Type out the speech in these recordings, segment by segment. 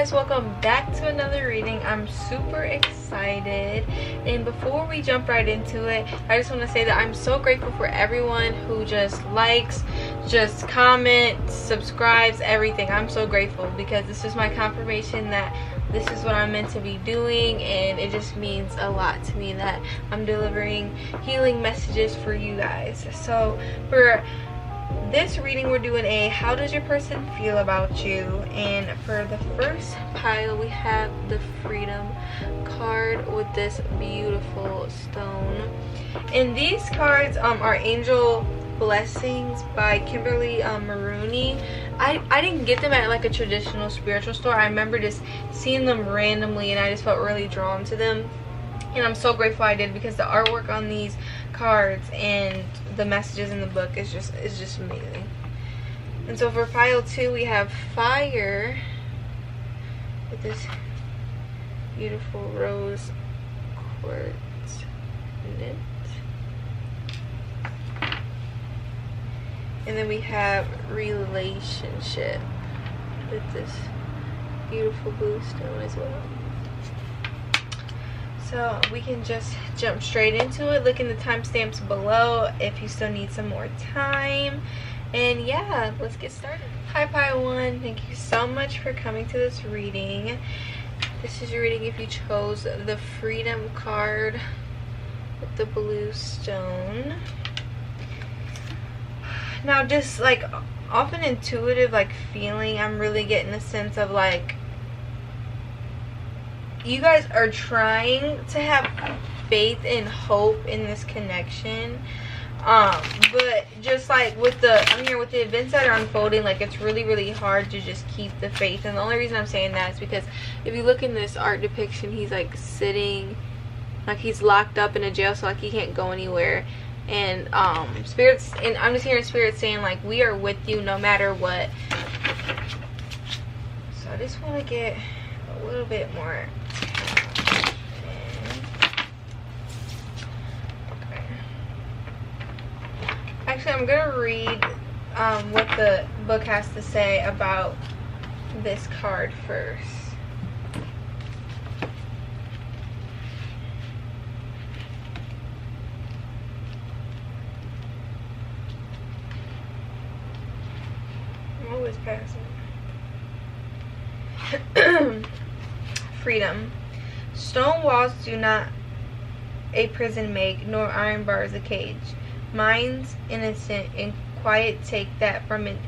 guys, welcome back to another reading. I'm super excited, and before we jump right into it, I just want to say that I'm so grateful for everyone who just likes, just comments, subscribes, everything. I'm so grateful because this is my confirmation that this is what I'm meant to be doing, and it just means a lot to me that I'm delivering healing messages for you guys. So for this reading, we're doing a how does your person feel about you, and for the first pile we have the Freedom card with this beautiful stone, and these cards are Angel Blessings by Kimberly Maroney. I didn't get them at like a traditional spiritual store. I remember just seeing them randomly and I just felt really drawn to them, and I'm so grateful I did because the artwork on these cards and the messages in the book is just amazing. And so for pile 2 we have Fire with this beautiful rose quartz knit, and then we have Relationship with this beautiful blue stone as well. So we can just jump straight into it. Look in the timestamps below if you still need some more time. And yeah, let's get started. Hi pile 1, thank you so much for coming to this reading. This is your reading if you chose the Freedom card with the blue stone. Now just like off an intuitive like feeling, I'm really getting a sense of like you guys are trying to have faith and hope in this connection, but just like with the with the events that are unfolding, like it's really hard to just keep the faith. And the only reason I'm saying that is because if you look in this art depiction, he's like sitting like he's locked up in a jail, so like he can't go anywhere. And spirits, and I'm just hearing spirits saying like we are with you no matter what. So I just want to get a little bit more. Okay. Actually, I'm gonna read what the book has to say about this card first. I'm always passing. Freedom. Stone walls do not a prison make, nor iron bars a cage. Minds innocent and quiet take that from an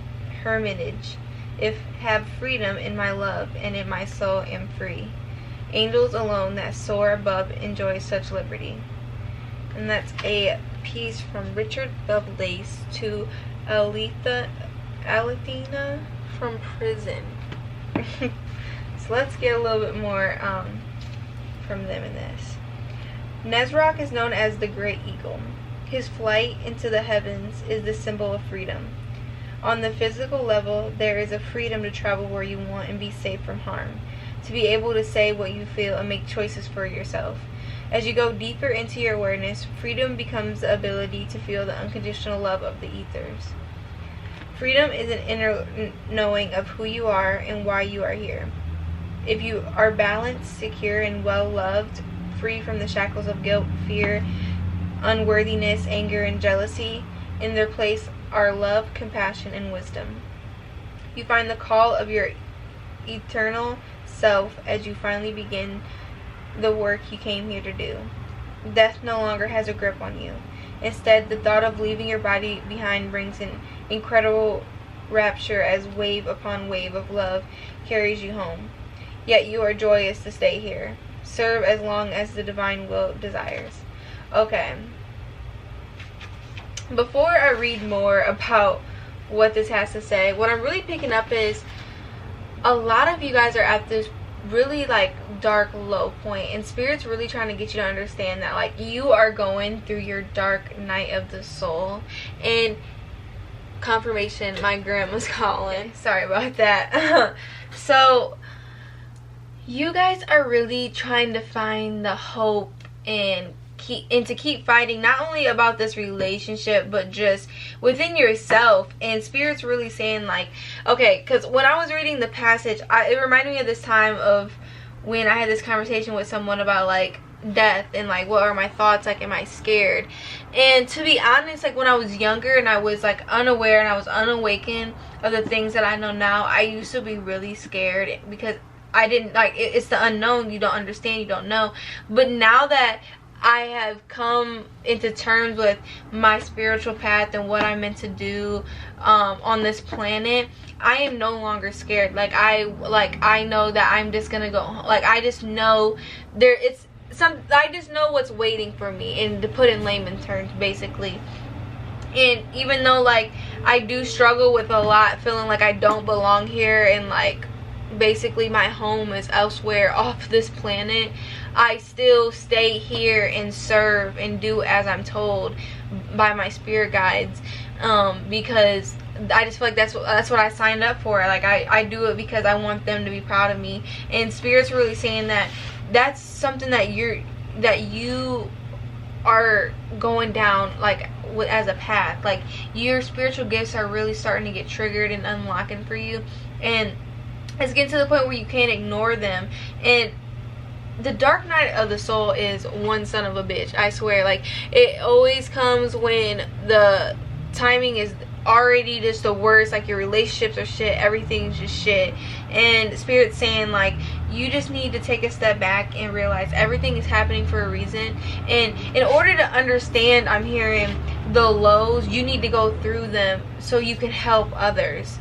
hermitage. If have freedom in my love, and in my soul am free. Angels alone that soar above enjoy such liberty. And that's a piece from Richard Lovelace to Alethea from prison. So let's get a little bit more from them in this. Nezrock is known as the Great Eagle. His flight into the heavens is the symbol of freedom. On the physical level, there is a freedom to travel where you want and be safe from harm, to be able to say what you feel and make choices for yourself. As you go deeper into your awareness, freedom becomes the ability to feel the unconditional love of the ethers. Freedom is an inner knowing of who you are and why you are here. If you are balanced, secure, and well-loved, free from the shackles of guilt, fear, unworthiness, anger, and jealousy, in their place are love, compassion, and wisdom. You find the call of your eternal self as you finally begin the work you came here to do. Death no longer has a grip on you. Instead, the thought of leaving your body behind brings an incredible rapture as wave upon wave of love carries you home. Yet you are joyous to stay here. Serve as long as the divine will desires. Okay. Before I read more about what this has to say, what I'm really picking up is a lot of you guys are at this really like dark low point, and Spirit's really trying to get you to understand that like you are going through your dark night of the soul. And confirmation, my grandma's calling, sorry about that. So you guys are really trying to find the hope and keep fighting, not only about this relationship, but just within yourself. And Spirit's really saying, like, okay, because when I was reading the passage, it reminded me of this time of when I had this conversation with someone about, like, death and, like, what are my thoughts, like, am I scared? And to be honest, like, when I was younger and I was, like, unaware and I was unawakened of the things that I know now, I used to be really scared because I didn't, like, it's the unknown. You don't understand, you don't know. But now that I have come into terms with my spiritual path and what I'm meant to do on this planet, I am no longer scared. I know that I'm just gonna go, like, I just know I just know what's waiting for me, and to put in layman terms, basically. And even though, like, I do struggle with a lot, feeling like I don't belong here and, like, basically my home is elsewhere off this planet, I still stay here and serve and do as I'm told by my spirit guides, because I just feel like that's what I signed up for. Like, I do it because I want them to be proud of me. And Spirit's really saying that that's something that you are going down, like, as a path. Like, your spiritual gifts are really starting to get triggered and unlocking for you, and it's getting to the point where you can't ignore them. And the dark night of the soul is one son of a bitch, I swear. Like, it always comes when the timing is already just the worst. Like, your relationships are shit, everything's just shit. And Spirit's saying, like, you just need to take a step back and realize everything is happening for a reason. And in order to understand, I'm hearing, the lows, you need to go through them so you can help others.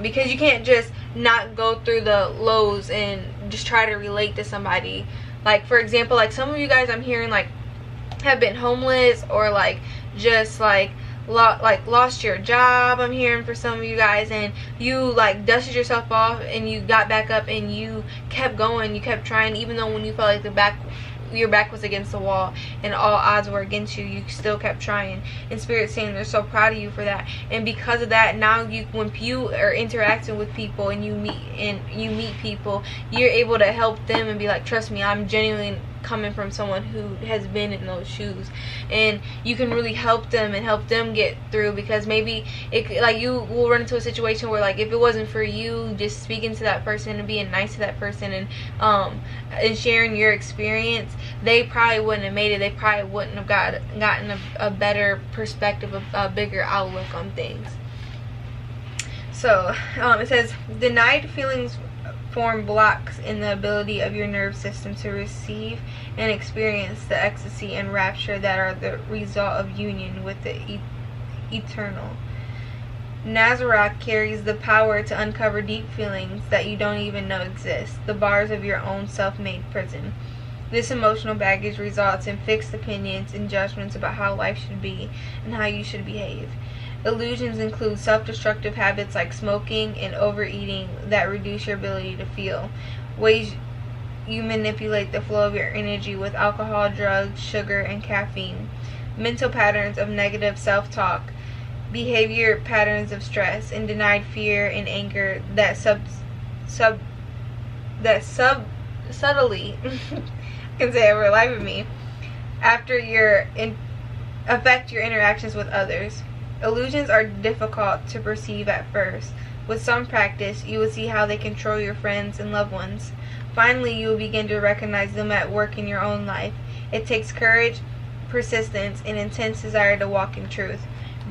Because you can't just not go through the lows and just try to relate to somebody. Like, for example, like, some of you guys I'm hearing, like, have been homeless, or, like, just, like, lost your job. I'm hearing for some of you guys, and you, like, dusted yourself off and you got back up and you kept going, you kept trying, even though when you felt like your back was against the wall and all odds were against you, you still kept trying. And Spirit's saying they're so proud of you for that. And because of that, now when you are interacting with people and you meet people, you're able to help them and be like, trust me, I'm genuinely coming from someone who has been in those shoes. And you can really help them and help them get through, because maybe you will run into a situation where, like, if it wasn't for you just speaking to that person and being nice to that person and sharing your experience, they probably wouldn't have made it. They probably wouldn't have gotten a better perspective, a bigger outlook on things. So it says, denied feelings form blocks in the ability of your nerve system to receive and experience the ecstasy and rapture that are the result of union with the eternal. Nazareth carries the power to uncover deep feelings that you don't even know exist, the bars of your own self-made prison. This emotional baggage results in fixed opinions and judgments about how life should be and how you should behave. Illusions include self-destructive habits like smoking and overeating that reduce your ability to feel. Ways you manipulate the flow of your energy with alcohol, drugs, sugar, and caffeine. Mental patterns of negative self-talk. Behavior patterns of stress and denied fear and anger that subtly I can say it for the life of me affect your interactions with others. Illusions are difficult to perceive at first. With some practice, you will see how they control your friends and loved ones. Finally, you will begin to recognize them at work in your own life. It takes courage, persistence, and intense desire to walk in truth.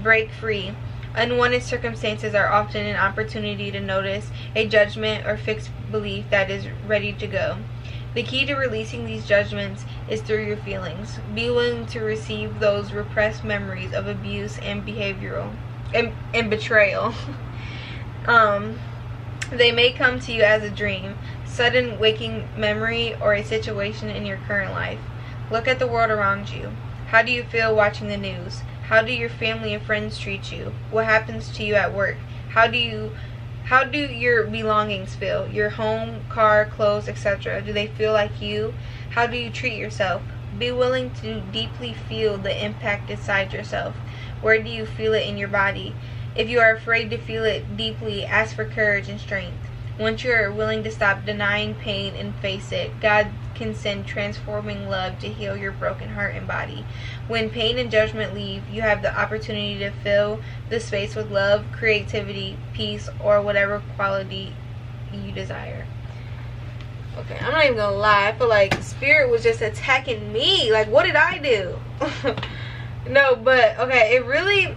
Break free. Unwanted circumstances are often an opportunity to notice a judgment or fixed belief that is ready to go. The key to releasing these judgments is through your feelings. Be willing to receive those repressed memories of abuse and behavioral and betrayal. They may come to you as a dream, sudden waking memory, or a situation in your current life. Look at the world around you. How do you feel watching the news? How do your family and friends treat you? What happens to you at work? How do your belongings feel? Your home, car, clothes, etc. Do they feel like you? How do you treat yourself? Be willing to deeply feel the impact inside yourself. Where do you feel it in your body? If you are afraid to feel it deeply, ask for courage and strength. Once you're willing to stop denying pain and face it, God can send transforming love to heal your broken heart and body. When pain and judgment leave, you have the opportunity to fill the space with love, creativity, peace, or whatever quality you desire. Okay, I'm not even gonna lie. I feel like Spirit was just attacking me. Like, what did I do? No, but okay, it really,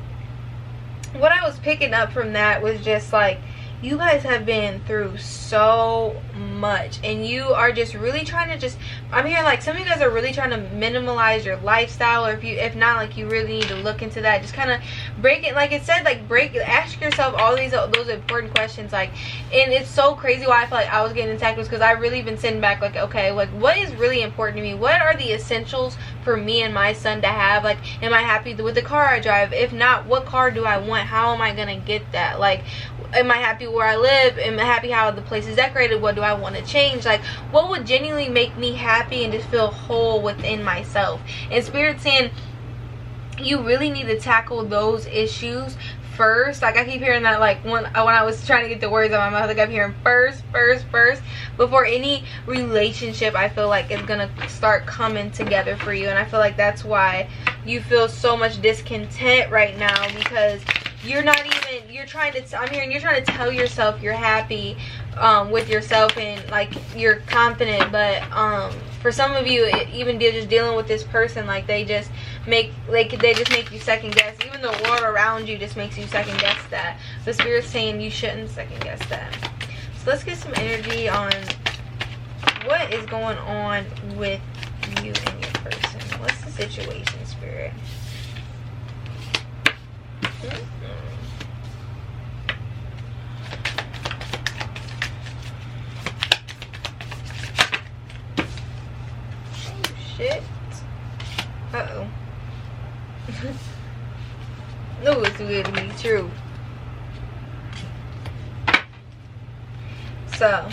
what I was picking up from that was just like, you guys have been through so much, and you are just really trying to I'm hearing like some of you guys are really trying to minimalize your lifestyle, or if not, like, you really need to look into that. Just kind of break it, like it said, like ask yourself all those important questions. Like, and it's so crazy why I feel like I was getting attacked was because I really been sitting back like, okay, like, what is really important to me? What are the essentials for me and my son to have? Like, am I happy with the car I drive? If not, what car do I want? How am I gonna get that? Like, am I happy where I live? Am I happy how the place is decorated? What do I want to change? Like, what would genuinely make me happy and just feel whole within myself? And Spirit's saying you really need to tackle those issues first. Like, I keep hearing that, like, when I was trying to get the words out of my mouth, like, I'm hearing first before any relationship, I feel like, is gonna start coming together for you. And I feel like that's why you feel so much discontent right now, because you're not even, I'm hearing you're trying to tell yourself you're happy with yourself and like you're confident, but for some of you, even just dealing with this person, like, they just make you second guess. Even the world around you just makes you second guess that. The Spirit's saying you shouldn't second guess that. So let's get some energy on what is going on with you and your person. What's the situation, Spirit? Shit. Uh-oh. No, it's too good to be true. So,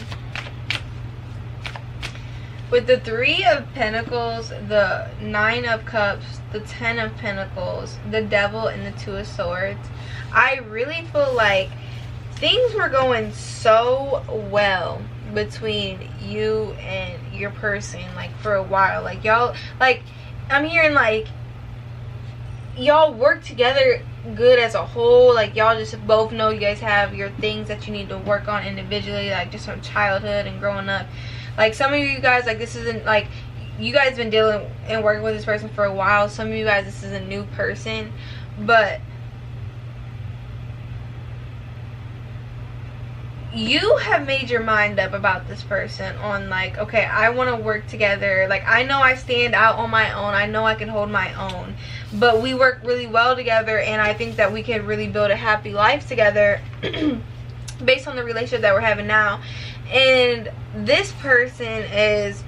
with the 3 of Pentacles, the 9 of Cups, the 10 of Pentacles, the Devil, and the 2 of Swords, I really feel like things were going so well between you and your person, like, for a while. Like, y'all, like, I'm hearing like y'all work together good as a whole. Like, y'all just both know you guys have your things that you need to work on individually, like just from childhood and growing up. Like, some of you guys, like, this isn't like, you guys been dealing and working with this person for a while. Some of you guys, this is a new person, but you have made your mind up about this person on, like, okay, I want to work together. Like, I know I stand out on my own. I know I can hold my own. But we work really well together, and I think that we can really build a happy life together based on the relationship that we're having now. And this person is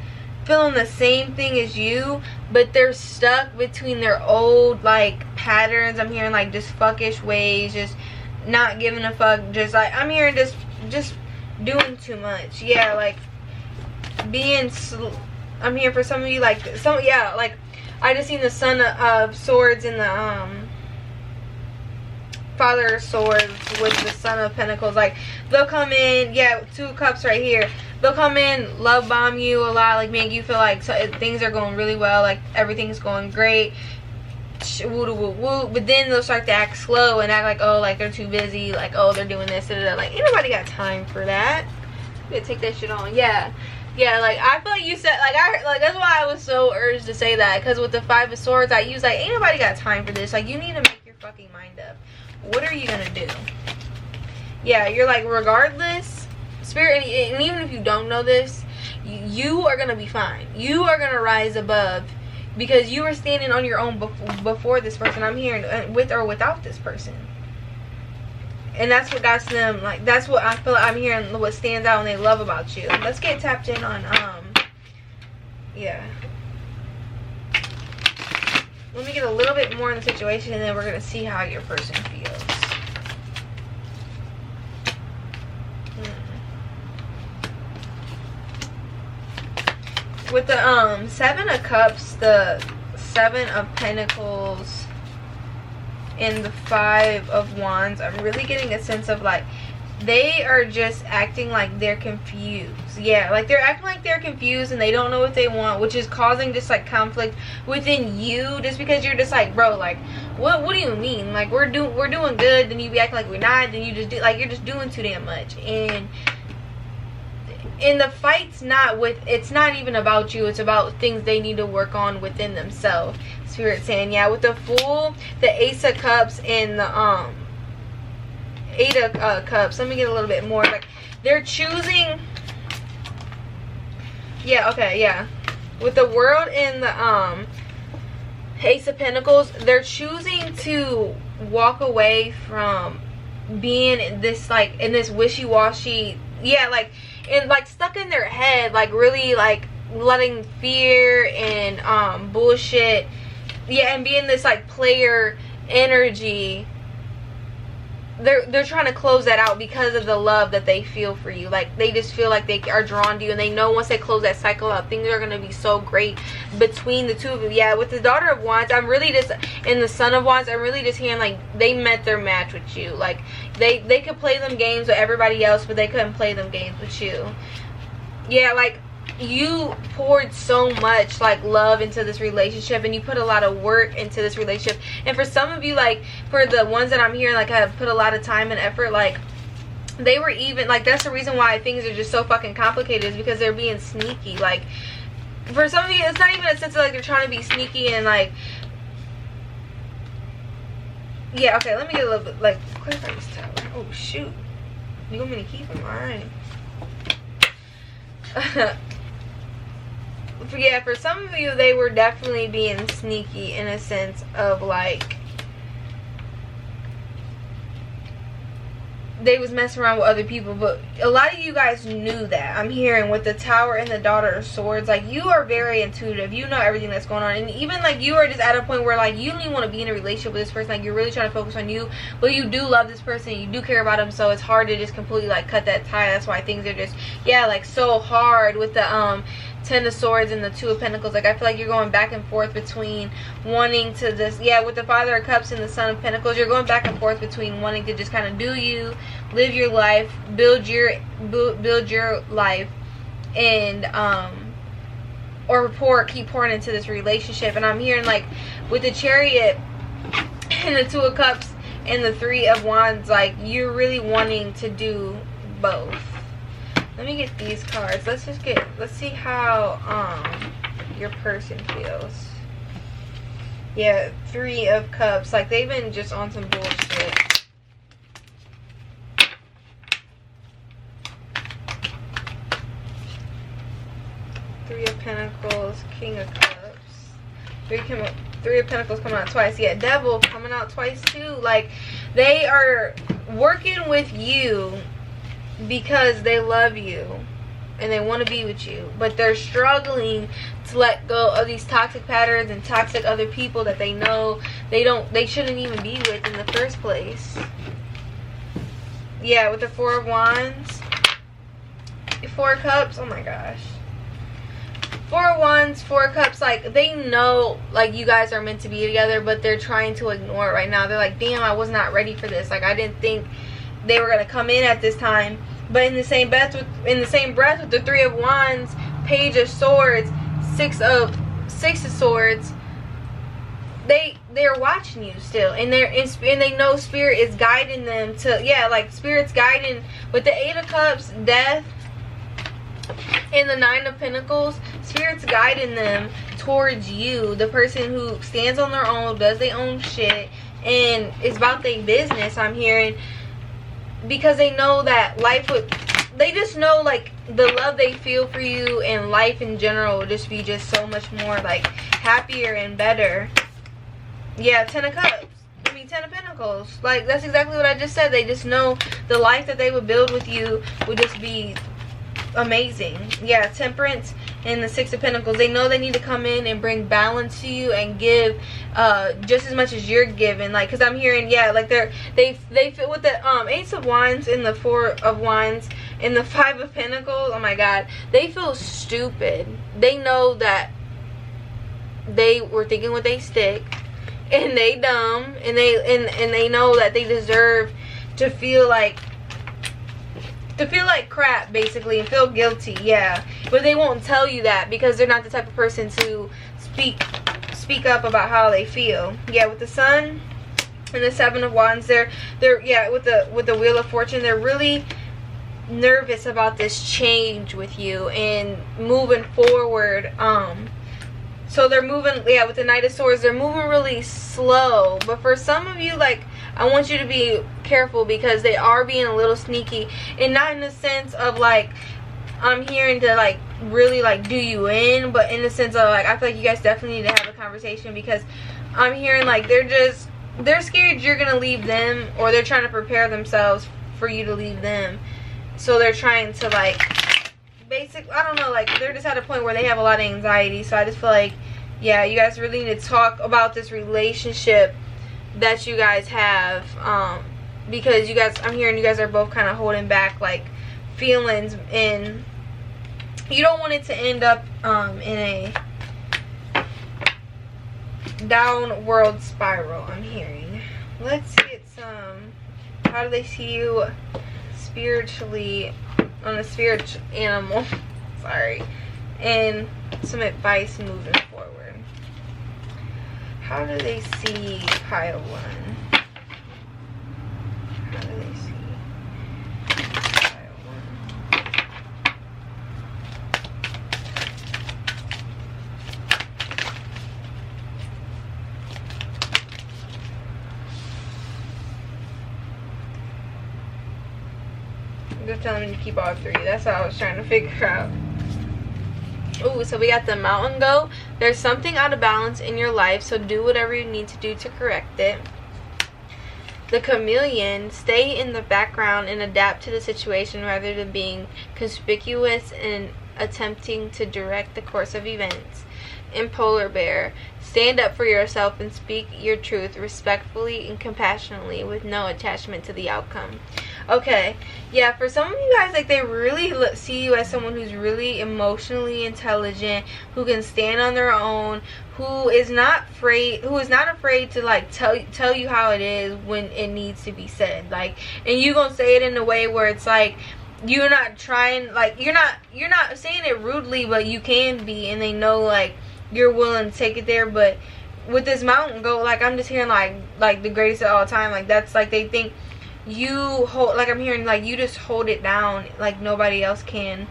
feeling the same thing as you, but they're stuck between their old, like, patterns. I'm hearing, like, just fuckish ways, just not giving a fuck, just, like, I'm hearing just doing too much. Yeah, like, being I'm here for some of you, like, yeah, like, I just seen the Son of Swords and the Father of Swords with the Son of Pentacles. Like, they'll come in, yeah, 2 of Cups right here, they'll come in, love bomb you a lot, like, make you feel like things are going really well, like, everything's going great, woo woo woo, but then they'll start to act slow and act like, oh, like, they're too busy, like, oh, they're doing this, like, ain't nobody got time for that. You gotta take that shit on. Yeah, like, I feel like you said, like, that's why I was so urged to say that, because with the 5 of Swords, I use, like, ain't nobody got time for this. Like, you need to make your fucking mind up. What are you gonna do? Yeah, you're like, regardless, Spirit, and even if you don't know this, you are gonna be fine. You are gonna rise above, because you were standing on your own before this person. I'm hearing, with or without this person. And that's what got them, like, that's what I feel like I'm hearing, what stands out and they love about you. Let's get tapped in on, yeah. Let me get a little bit more in the situation, and then we're going to see how your person feels. With the 7 of Cups, the 7 of Pentacles, and the 5 of Wands, I'm really getting a sense of, like, they are just acting like they're confused. Yeah, like they're acting like they're confused and they don't know what they want, which is causing just like conflict within you, just because you're just like, bro, like what do you mean? Like we're doing good, then you be acting like we're not, then you just do, like you're just doing too damn much. And the fight's not with, it's not even about you, it's about things they need to work on within themselves. Spirit saying, yeah, with the Fool, the Ace of Cups, and the Eight of Cups. Let me get a little bit more. Like they're choosing. Yeah, okay, yeah. With the World and the Ace of Pentacles, they're choosing to walk away from being in this, like, in this wishy-washy, yeah, like, and like stuck in their head, like really like letting fear and bullshit, yeah, and being this like player energy. They're trying to close that out because of the love that they feel for you. Like they just feel like they are drawn to you, and they know once they close that cycle out, things are going to be so great between the two of you. Yeah, with the Daughter of Wands, I'm really just, and the Son of Wands, I'm really just hearing like they met their match with you. Like they could play them games with everybody else, but they couldn't play them games with you. Yeah, like you poured so much like love into this relationship, and you put a lot of work into this relationship. And for some of you, like for the ones that I'm hearing like have put a lot of time and effort, like they were even like, that's the reason why things are just so fucking complicated, is because they're being sneaky. Like for some of you, it's not even a sense of like they're trying to be sneaky and like, yeah, okay, let me get a little bit like clarify this tower. Oh shoot, you want me to keep them? All right. Yeah, for some of you, they were definitely being sneaky in a sense of like they was messing around with other people. But a lot of you guys knew that. I'm hearing with the Tower and the Daughter of Swords, like you are very intuitive, you know everything that's going on. And even like you are just at a point where like you don't even want to be in a relationship with this person, like you're really trying to focus on you, but you do love this person, you do care about them, so it's hard to just completely like cut that tie. That's why things are just, yeah, like so hard with the Ten of Swords and the Two of Pentacles. Like I feel like you're going back and forth between wanting to just, yeah, with the Father of Cups and the Son of Pentacles, you're going back and forth between wanting to just kind of do you, live your life, build your life, and or keep pouring into this relationship. And I'm hearing like with the Chariot and the Two of Cups and the Three of Wands, like you're really wanting to do both. Let me get these cards. Let's see how your person feels. Yeah, Three of Cups. Like they've been just on some bullshit. Three of Pentacles, King of Cups. Three of Pentacles coming out twice. Yeah, Devil coming out twice too. Like they are working with you because they love you and they want to be with you, but they're struggling to let go of these toxic patterns and toxic other people that they know they shouldn't even be with in the first place. Yeah, with the Four of Wands, Four of Cups, oh my gosh, Four of Wands, Four of Cups, like they know like you guys are meant to be together, but they're trying to ignore it right now. They're like, damn, I was not ready for this. Like I didn't think they were gonna come in at this time. But in the same breath with the Three of Wands, Page of Swords, Six of Swords, they're watching you still, and they know Spirit is guiding them to, yeah, like Spirit's guiding with the Eight of Cups, Death, and the Nine of Pentacles. Spirit's guiding them towards you, the person who stands on their own, does their own shit, and is about their business. I'm hearing. Because they know that life would, they just know like the love they feel for you and life in general will just be just so much more like happier and better. Yeah, Ten of Cups. I mean, Ten of Pentacles. Like that's exactly what I just said. They just know the life that they would build with you would just be amazing. Yeah, Temperance and the Six of Pentacles. They know they need to come in and bring balance to you and give just as much as you're giving. Like, because I'm hearing, yeah, like they fit with the Ace of Wands and the Four of Wands and the Five of Pentacles. Oh my God, they feel stupid. They know that they were thinking what they stick, and they dumb, and they know that they deserve to feel like to feel like crap, basically, and feel guilty. Yeah, but they won't tell you that because they're not the type of person to speak up about how they feel. Yeah, with the Sun and the Seven of Wands, they're yeah, with the Wheel of Fortune, they're really nervous about this change with you and moving forward. So they're moving, yeah, with the Knight of Swords, they're moving really slow. But for some of you, like, I want you to be careful because they are being a little sneaky, and not in the sense of like I'm hearing to like really like do you in, but in the sense of like I feel like you guys definitely need to have a conversation, because I'm hearing like they're scared you're gonna leave them, or they're trying to prepare themselves for you to leave them. So they're trying to like I don't know, like they're just at a point where they have a lot of anxiety. So I just feel like, yeah, you guys really need to talk about this relationship that you guys have, because you guys, I'm hearing you guys are both kind of holding back like feelings, and you don't want it to end up in a downward spiral. I'm hearing. Let's get some, how do they see you spiritually, on a spiritual animal, sorry, and some advice moving forward. How do they see pile one? How do they see pile one? They're telling me to keep all three. That's what I was trying to figure out. Ooh, so we got the Mountain Goat. There's something out of balance in your life, so do whatever you need to do to correct it. The Chameleon. Stay in the background and adapt to the situation rather than being conspicuous and attempting to direct the course of events. And Polar Bear. Stand up for yourself and speak your truth respectfully and compassionately with no attachment to the outcome. Okay, yeah, for some of you guys, like, they really see you as someone who's really emotionally intelligent, who can stand on their own, who is not afraid to like tell you how it is when it needs to be said, like, and you gonna say it in a way where it's like you're not trying, like, you're not saying it rudely, but you can be, and they know like you're willing to take it there. But with this Mountain Goat, like, I'm just hearing like the greatest of all time, like, that's like they think you hold, like, I'm hearing like you just hold it down like nobody else can,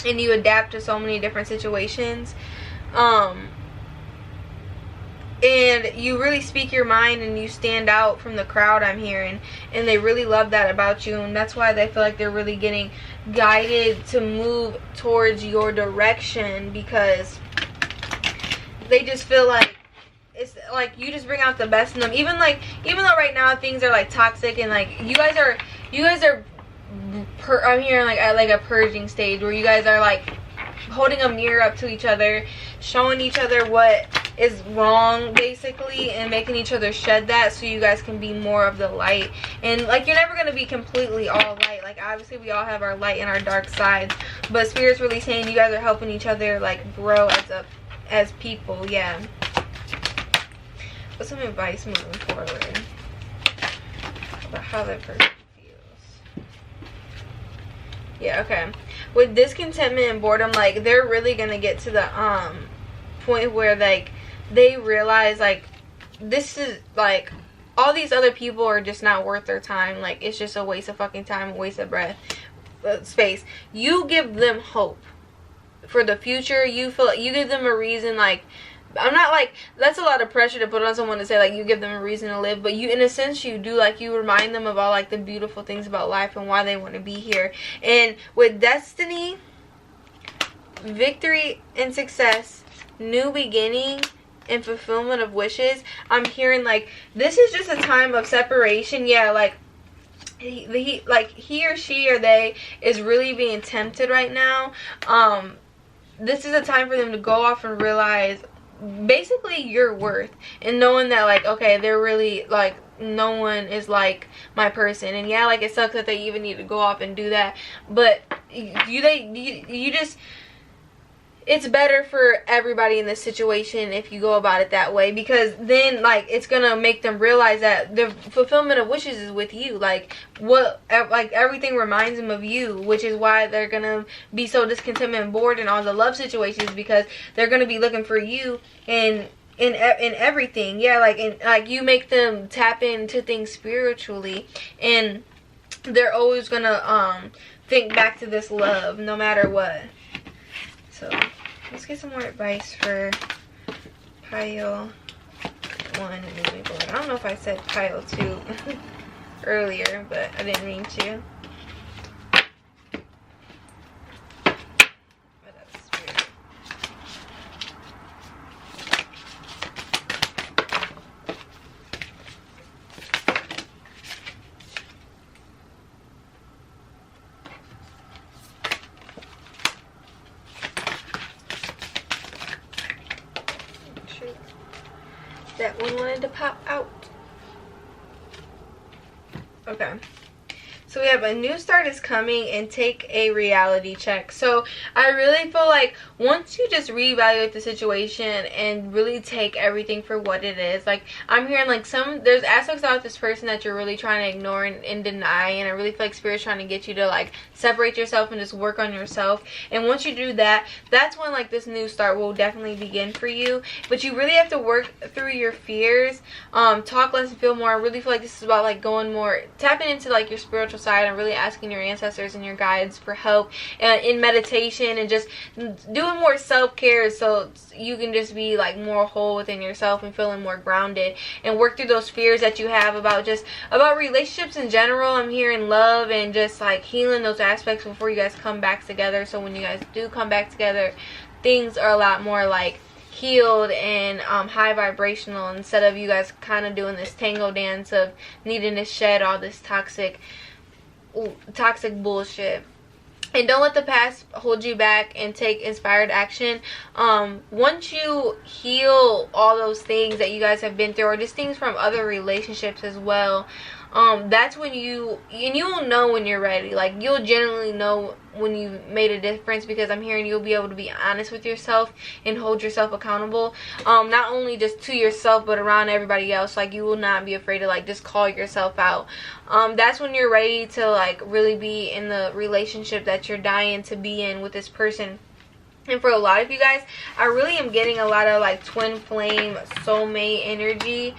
and you adapt to so many different situations, and you really speak your mind and you stand out from the crowd, I'm hearing, and they really love that about you, and that's why they feel like they're really getting guided to move towards your direction, because they just feel like it's like you just bring out the best in them, even though right now things are like toxic, and like you guys are I'm hearing like at like a purging stage where you guys are like holding a mirror up to each other, showing each other what is wrong basically, and making each other shed that so you guys can be more of the light. And like, you're never going to be completely all light, like obviously we all have our light and our dark sides, but Spirit's really saying you guys are helping each other like grow as people. Yeah. What's some advice moving forward about how that person feels? Yeah, okay. With discontentment and boredom, like, they're really gonna get to the point where like they realize like this is like all these other people are just not worth their time. Like, it's just a waste of fucking time, a waste of breath, space. You give them hope for the future. You feel like you give them a reason. Like, I'm not like, that's a lot of pressure to put on someone to say like you give them a reason to live, but you, in a sense, you do. Like, you remind them of all like the beautiful things about life and why they want to be here. And with destiny, victory and success, new beginning and fulfillment of wishes, I'm hearing like this is just a time of separation. Yeah, like he or she or they is really being tempted right now. This is a time for them to go off and realize basically your worth, and knowing that like, okay, they're really like, no one is like my person. And yeah, like, it sucks that they even need to go off and do that, but you it's better for everybody in this situation if you go about it that way, because then like it's gonna make them realize that the fulfillment of wishes is with you. Like everything reminds them of you, which is why they're gonna be so discontented and bored in all the love situations, because they're gonna be looking for you in everything. Yeah, like you make them tap into things spiritually, and they're always gonna think back to this love no matter what. So let's get some more advice for pile 1 and moving forward. I don't know if I said pile 2 earlier, but I didn't mean to. But that's weird. That one wanted to pop out. Okay. So we have a new start is coming, and take a reality check. So I really feel like once you just reevaluate the situation and really take everything for what it is, like I'm hearing like there's aspects about this person that you're really trying to ignore and deny, and I really feel like Spirit's trying to get you to like separate yourself and just work on yourself. And once you do that, that's when like this new start will definitely begin for you. But you really have to work through your fears, talk less and feel more. I really feel like this is about like going more, tapping into like your spiritual side and really asking your ancestors and your guides for help in meditation, and just doing more self-care so you can just be like more whole within yourself and feeling more grounded, and work through those fears that you have about relationships in general. I'm hearing love, and just like healing those aspects before you guys come back together, so when you guys do come back together, things are a lot more like healed and high vibrational, instead of you guys kind of doing this tango dance of needing to shed all this toxic bullshit. And don't let the past hold you back, and take inspired action. Once you heal all those things that you guys have been through, or just things from other relationships as well, that's when you'll know when you're ready. Like you'll generally know when you've made a difference, because I'm hearing you'll be able to be honest with yourself and hold yourself accountable, not only just to yourself but around everybody else. Like you will not be afraid to like just call yourself out. That's when you're ready to like really be in the relationship that you're dying to be in with this person. And for a lot of you guys, I really am getting a lot of like twin flame soulmate energy.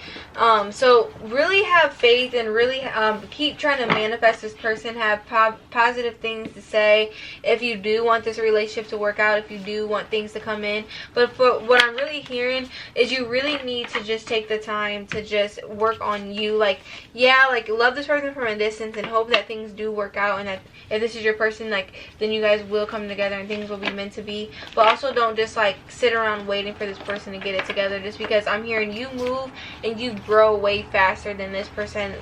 So really have faith, and really keep trying to manifest this person. Have positive things to say if you do want this relationship to work out, if you do want things to come in. But for what I'm really hearing is you really need to just take the time to just work on you. Like, yeah, like love this person from a distance and hope that things do work out, and that if this is your person, like then you guys will come together and things will be meant to be. But also don't just like sit around waiting for this person to get it together, just because I'm hearing you move and you grow way faster than this person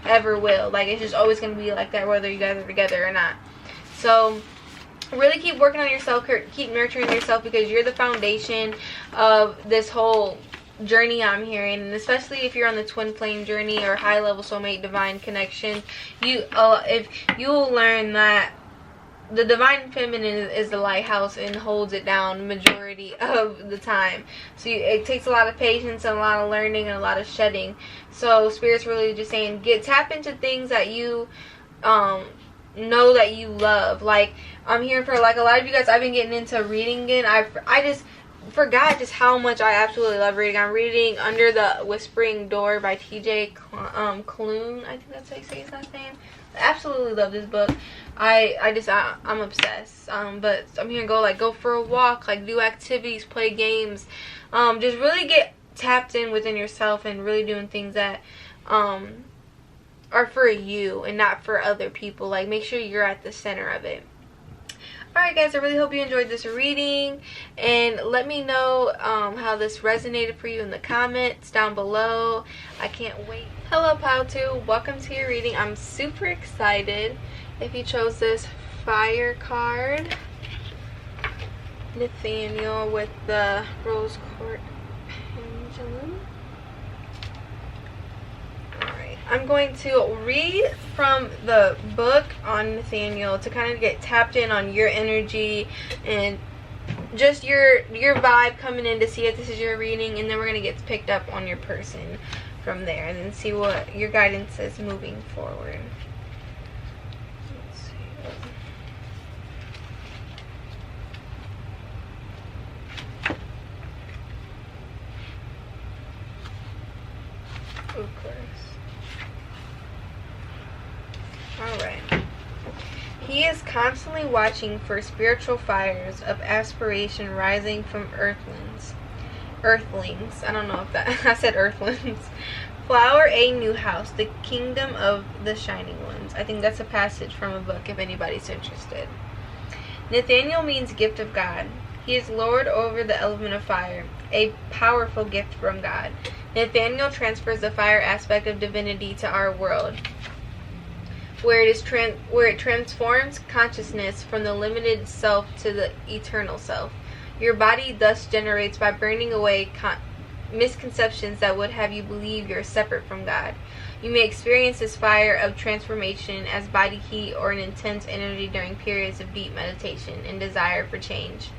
ever will. Like it's just always going to be like that, whether you guys are together or not. So really keep working on yourself, keep nurturing yourself, because you're the foundation of this whole journey I'm hearing. And especially if you're on the twin flame journey or high level soulmate divine connection, if you'll learn that the divine feminine is the lighthouse and holds it down majority of the time. So it takes a lot of patience and a lot of learning and a lot of shedding. So Spirit's really just saying, tap into things that you know that you love. Like I'm hearing for like a lot of you guys, I've been getting into reading again. I just forgot just how much I absolutely love reading. I'm reading Under the Whispering Door by TJ Klune. I think that's how you say his last name. I absolutely love this book. I'm obsessed. But I'm here to go for a walk, like do activities, play games, just really get tapped in within yourself, and really doing things that are for you and not for other people. Like make sure you're at the center of it. Alright guys, I really hope you enjoyed this reading, and let me know how this resonated for you in the comments down below. I can't wait. Hello Pile 2, welcome to your reading. I'm super excited if you chose this fire card. Nathaniel with the rose quartz pendulum. Alright, I'm going to read from the book on Nathaniel to kind of get tapped in on your energy and just your vibe coming in to see if this is your reading, and then we're going to get picked up on your person from there and then see what your guidance is moving forward. Let's see. Of course. Alright. He is constantly watching for spiritual fires of aspiration rising from earthlings. I don't know if that... I said earthlings. Flower a new house, the kingdom of the shining ones. I think that's a passage from a book if anybody's interested. Nathaniel means gift of God. He is Lord over the element of fire, a powerful gift from God. Nathaniel transfers the fire aspect of divinity to our world, where it transforms consciousness from the limited self to the eternal self. Your body thus generates by burning away misconceptions that would have you believe you're separate from God. You may experience this fire of transformation as body heat or an intense energy during periods of deep meditation and desire for change.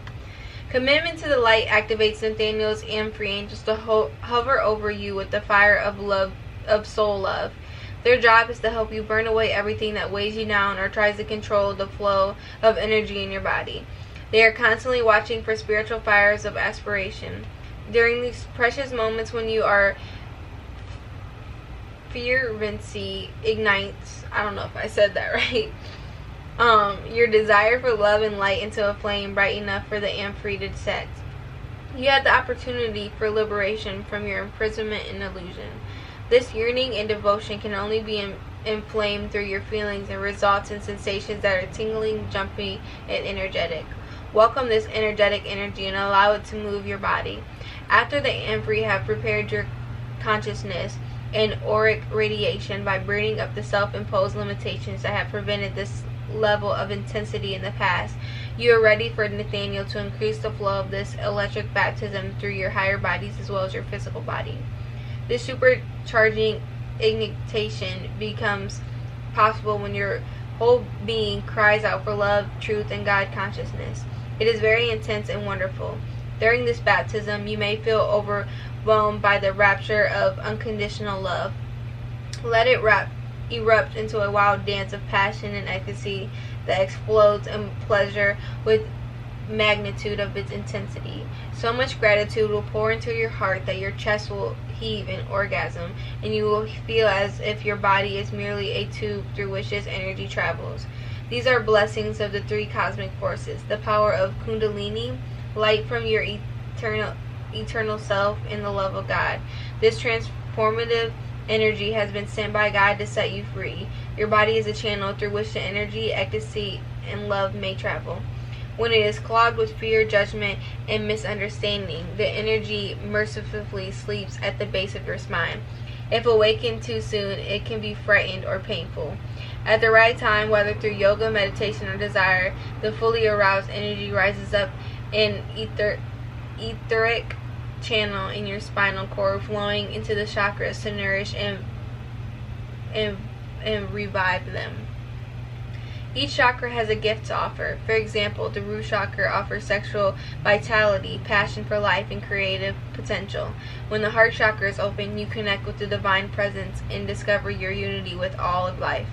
Commitment to the light activates Nathaniel's and free angels to hover over you with the fire of love, of soul love. Their job is to help you burn away everything that weighs you down or tries to control the flow of energy in your body. They are constantly watching for spiritual fires of aspiration. During these precious moments when your fervency ignites, I don't know if I said that right, your desire for love and light into a flame bright enough for the amphory to set. You had the opportunity for liberation from your imprisonment and illusion. This yearning and devotion can only be inflamed through your feelings and results in sensations that are tingling, jumpy, and energetic. Welcome this energetic energy and allow it to move your body. After the amphory have prepared your consciousness and auric radiation by burning up the self-imposed limitations that have prevented this level of intensity in the past, you are ready for Nathaniel to increase the flow of this electric baptism through your higher bodies as well as your physical body. This supercharging ignition becomes possible when your whole being cries out for love, truth, and God consciousness. It is very intense and wonderful. During this baptism, you may feel overwhelmed by the rapture of unconditional love. Let it erupt into a wild dance of passion and ecstasy that explodes in pleasure with magnitude of its intensity. So much gratitude will pour into your heart that your chest will heave in orgasm, and you will feel as if your body is merely a tube through which this energy travels. These are blessings of the three cosmic forces, the power of Kundalini, light from your eternal self, and the love of God. This transformative energy has been sent by God to set you free. Your body is a channel through which the energy, ecstasy, and love may travel. When it is clogged with fear, judgment, and misunderstanding, the energy mercifully sleeps at the base of your spine. If awakened too soon, it can be frightened or painful. At the right time, whether through yoga, meditation, or desire, the fully aroused energy rises up in etheric channel in your spinal cord, flowing into the chakras to nourish and revive them. Each chakra has a gift to offer. For example, the root chakra offers sexual vitality, passion for life, and creative potential. When the heart chakra is open, you connect with the divine presence and discover your unity with all of life.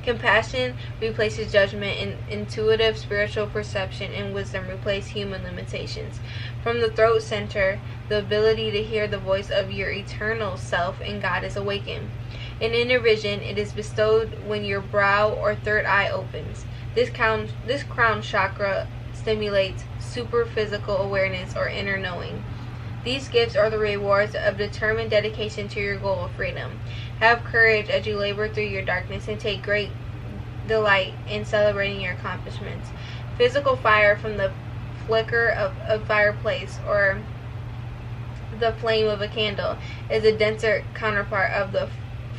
Compassion replaces judgment, and intuitive spiritual perception and wisdom replace human limitations. From the throat center, the ability to hear the voice of your eternal self and God is awakened. In inner vision, it is bestowed when your brow or third eye opens. This crown chakra stimulates super-physical awareness or inner knowing. These gifts are the rewards of determined dedication to your goal of freedom. Have courage as you labor through your darkness and take great delight in celebrating your accomplishments. Physical fire from the flicker of a fireplace or the flame of a candle is a denser counterpart of the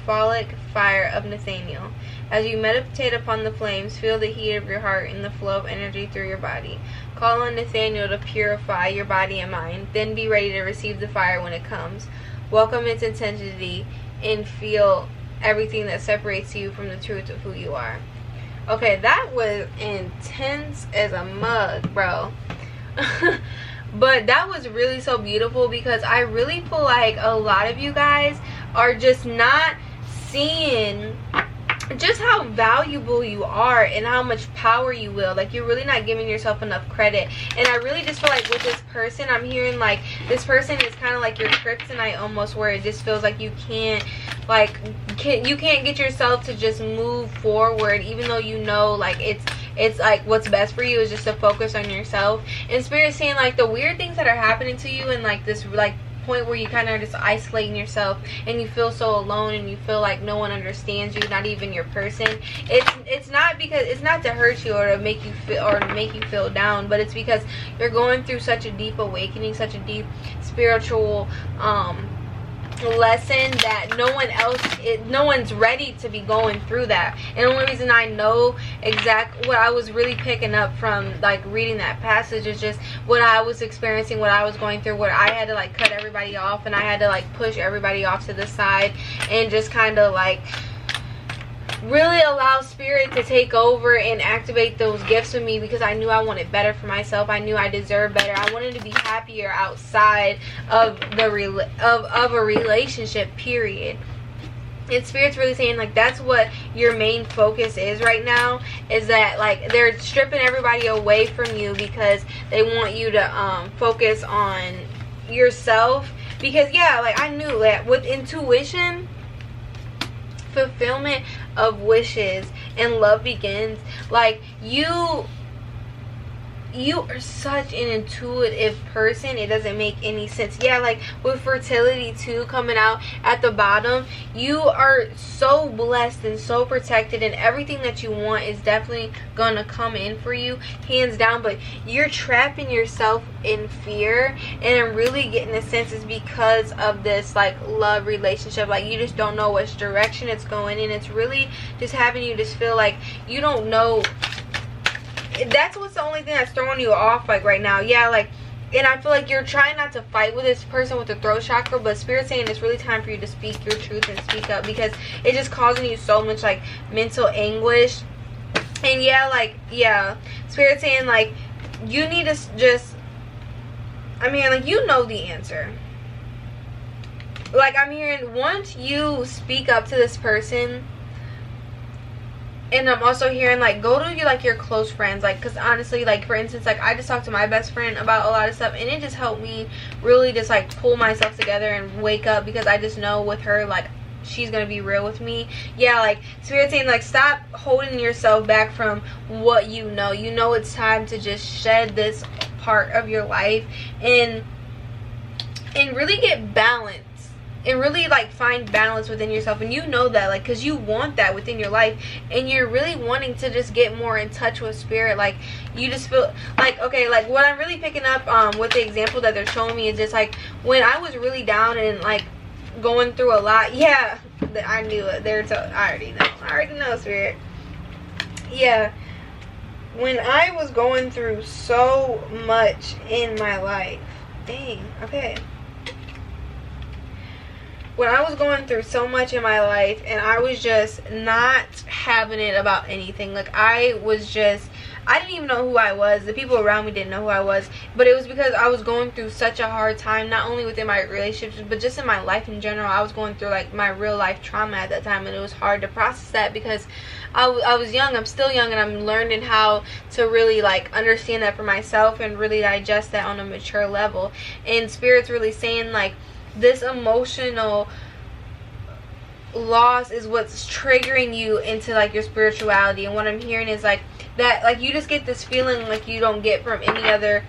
pholic fire of Nathaniel. As you meditate upon the flames, feel the heat of your heart and the flow of energy through your body. Call on Nathaniel to purify your body and mind. Then be ready to receive the fire when it comes. Welcome its intensity and feel everything that separates you from the truth of who you are. Okay, that was intense as a mug, bro. But that was really so beautiful, because I really feel like a lot of you guys are just not seeing just how valuable you are and how much power you will. Like, you're really not giving yourself enough credit. And I really just feel like with this person, I'm hearing like this person is kind of like your kryptonite almost, where it just feels like you can't get yourself to just move forward, even though you know like it's like what's best for you is just to focus on yourself. And Spirit's saying like the weird things that are happening to you, and like this like point where you kind of are just isolating yourself and you feel so alone and you feel like no one understands you, not even your person. It's not because it's not to hurt you or to make you feel down, but it's because you're going through such a deep awakening, such a deep spiritual lesson that no one's ready to be going through that. And the only reason I know exactly what I was really picking up from like reading that passage is just what I was experiencing, what I was going through, where I had to like cut everybody off and I had to like push everybody off to the side and just kind of like really allow Spirit to take over and activate those gifts with me, because I knew I wanted better for myself. I knew I deserved better. I wanted to be happier outside of a relationship, period. And Spirit's really saying like that's what your main focus is right now, is that like they're stripping everybody away from you because they want you to focus on yourself. Because yeah, like I knew that with intuition, fulfillment of wishes and love begins. Like you are such an intuitive person, it doesn't make any sense. Yeah, like with fertility too coming out at the bottom, you are so blessed and so protected, and everything that you want is definitely gonna come in for you, hands down. But you're trapping yourself in fear, and I'm really getting a sense is because of this like love relationship. Like you just don't know which direction it's going in. It's really just having you just feel like you don't know. That's what's the only thing that's throwing you off like right now. Yeah, like, and I feel like you're trying not to fight with this person with the throat chakra, but Spirit's saying it's really time for you to speak your truth and speak up, because it's just causing you so much like mental anguish. And yeah, like, yeah, Spirit's saying like you need to just, I mean, like, you know the answer. Like I'm hearing once you speak up to this person. And I'm also hearing like go to your close friends, like, because honestly, like for instance, like I just talked to my best friend about a lot of stuff, and it just helped me really just like pull myself together and wake up, because I just know with her like she's gonna be real with me. Yeah, like Spirit saying like stop holding yourself back from what you know. You know it's time to just shed this part of your life and really get balanced. And really like find balance within yourself. And you know that, like, because you want that within your life, and you're really wanting to just get more in touch with Spirit. Like you just feel like, okay, like what I'm really picking up with the example that they're showing me is just like when I was really down and like going through a lot. Yeah, I knew it. I already know Spirit. Yeah, when I was going through so much in my life. Dang, okay. When I was going through so much in my life and I was just not having it about anything, like I didn't even know who I was. The people around me didn't know who I was, but it was because I was going through such a hard time, not only within my relationships but just in my life in general. I was going through like my real life trauma at that time, and it was hard to process that because I was young. I'm still young, and I'm learning how to really like understand that for myself and really digest that on a mature level. And Spirit's really saying like this emotional loss is what's triggering you into like your spirituality. And what I'm hearing is like that, like you just get this feeling like you don't get from any other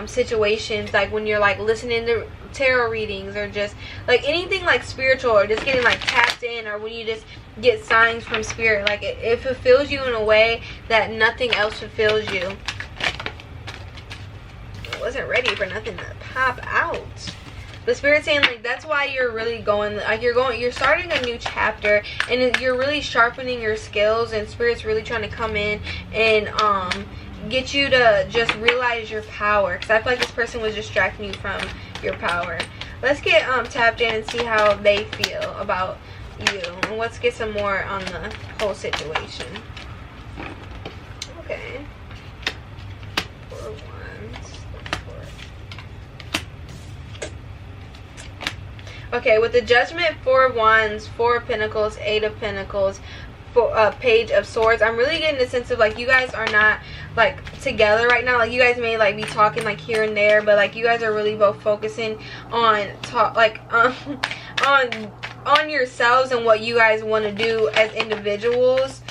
situations, like when you're like listening to tarot readings or just like anything like spiritual, or just getting like tapped in, or when you just get signs from Spirit. Like it fulfills you in a way that nothing else fulfills you. I wasn't ready for nothing to pop out. The Spirit's saying like that's why you're really going, like you're starting a new chapter, and you're really sharpening your skills, and Spirit's really trying to come in and get you to just realize your power, because I feel like this person was distracting you from your power. Let's get tapped in and see how they feel about you, and let's get some more on the whole situation. Okay, 4 wands. Okay, with the Judgment, 4 of Wands, 4 of Pentacles, 8 of Pentacles, Page of Swords, I'm really getting the sense of like you guys are not like together right now. Like you guys may like be talking like here and there, but like you guys are really both focusing on on yourselves and what you guys want to do as individuals.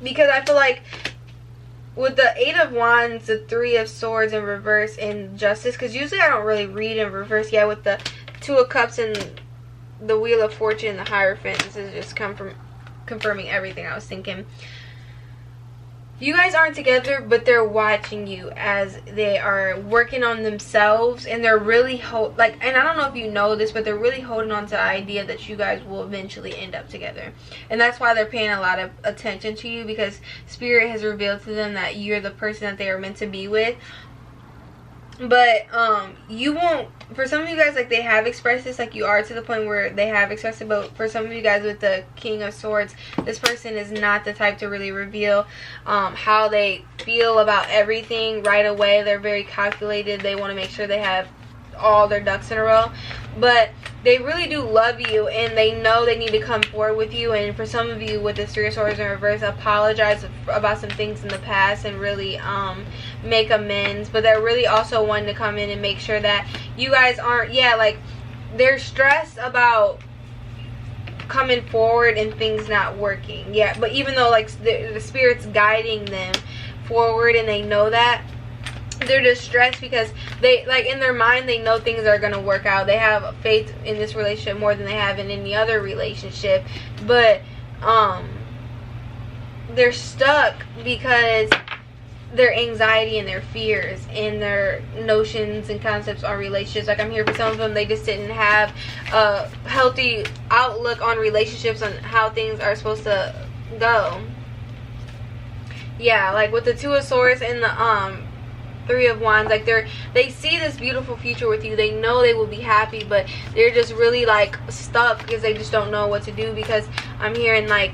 Because I feel like with the 8 of Wands, the 3 of Swords in reverse, and Justice, because usually I don't really read in reverse. Yeah, with the 2 of Cups and the Wheel of Fortune and the Hierophant, this is just confirming everything I was thinking. You guys aren't together, but they're watching you as they are working on themselves, and they're really and I don't know if you know this, but they're really holding on to the idea that you guys will eventually end up together. And that's why they're paying a lot of attention to you, because Spirit has revealed to them that you're the person that they are meant to be with. But you won't, for some of you guys, like they have expressed this, like you are to the point where they have expressed it, but for some of you guys with the King of Swords, this person is not the type to really reveal how they feel about everything right away. They're very calculated. They want to make sure they have all their ducks in a row, but they really do love you, and they know they need to come forward with you. And for some of you with the 3 of Swords in reverse, apologize about some things in the past and really make amends. But they're really also wanting to come in and make sure that you guys aren't, like they're stressed about coming forward and things not working. Yeah, but even though like the Spirit's guiding them forward and they know that, they're just stressed because they, like, in their mind they know things are gonna work out. They have faith in this relationship more than they have in any other relationship, but they're stuck because their anxiety and their fears and their notions and concepts on relationships. Like I'm here for some of them, they just didn't have a healthy outlook on relationships, on how things are supposed to go. Yeah, like with the 2 of Swords and the 3 of Wands, like they see this beautiful future with you. They know they will be happy, but they're just really like stuck because they just don't know what to do. Because I'm hearing like,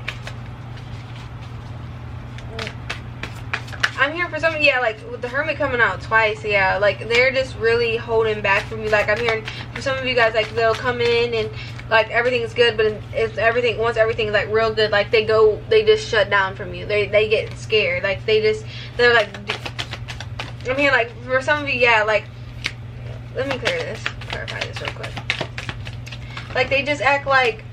I'm here for some, like with the Hermit coming out twice, like they're just really holding back from you. Like I'm hearing for some of you guys, like they'll come in and like everything's good, but it's everything, once everything's like real good, like they just shut down from you. They get scared. Like they're like, I'm here like for some of you, like let me clarify this real quick. Like they just act like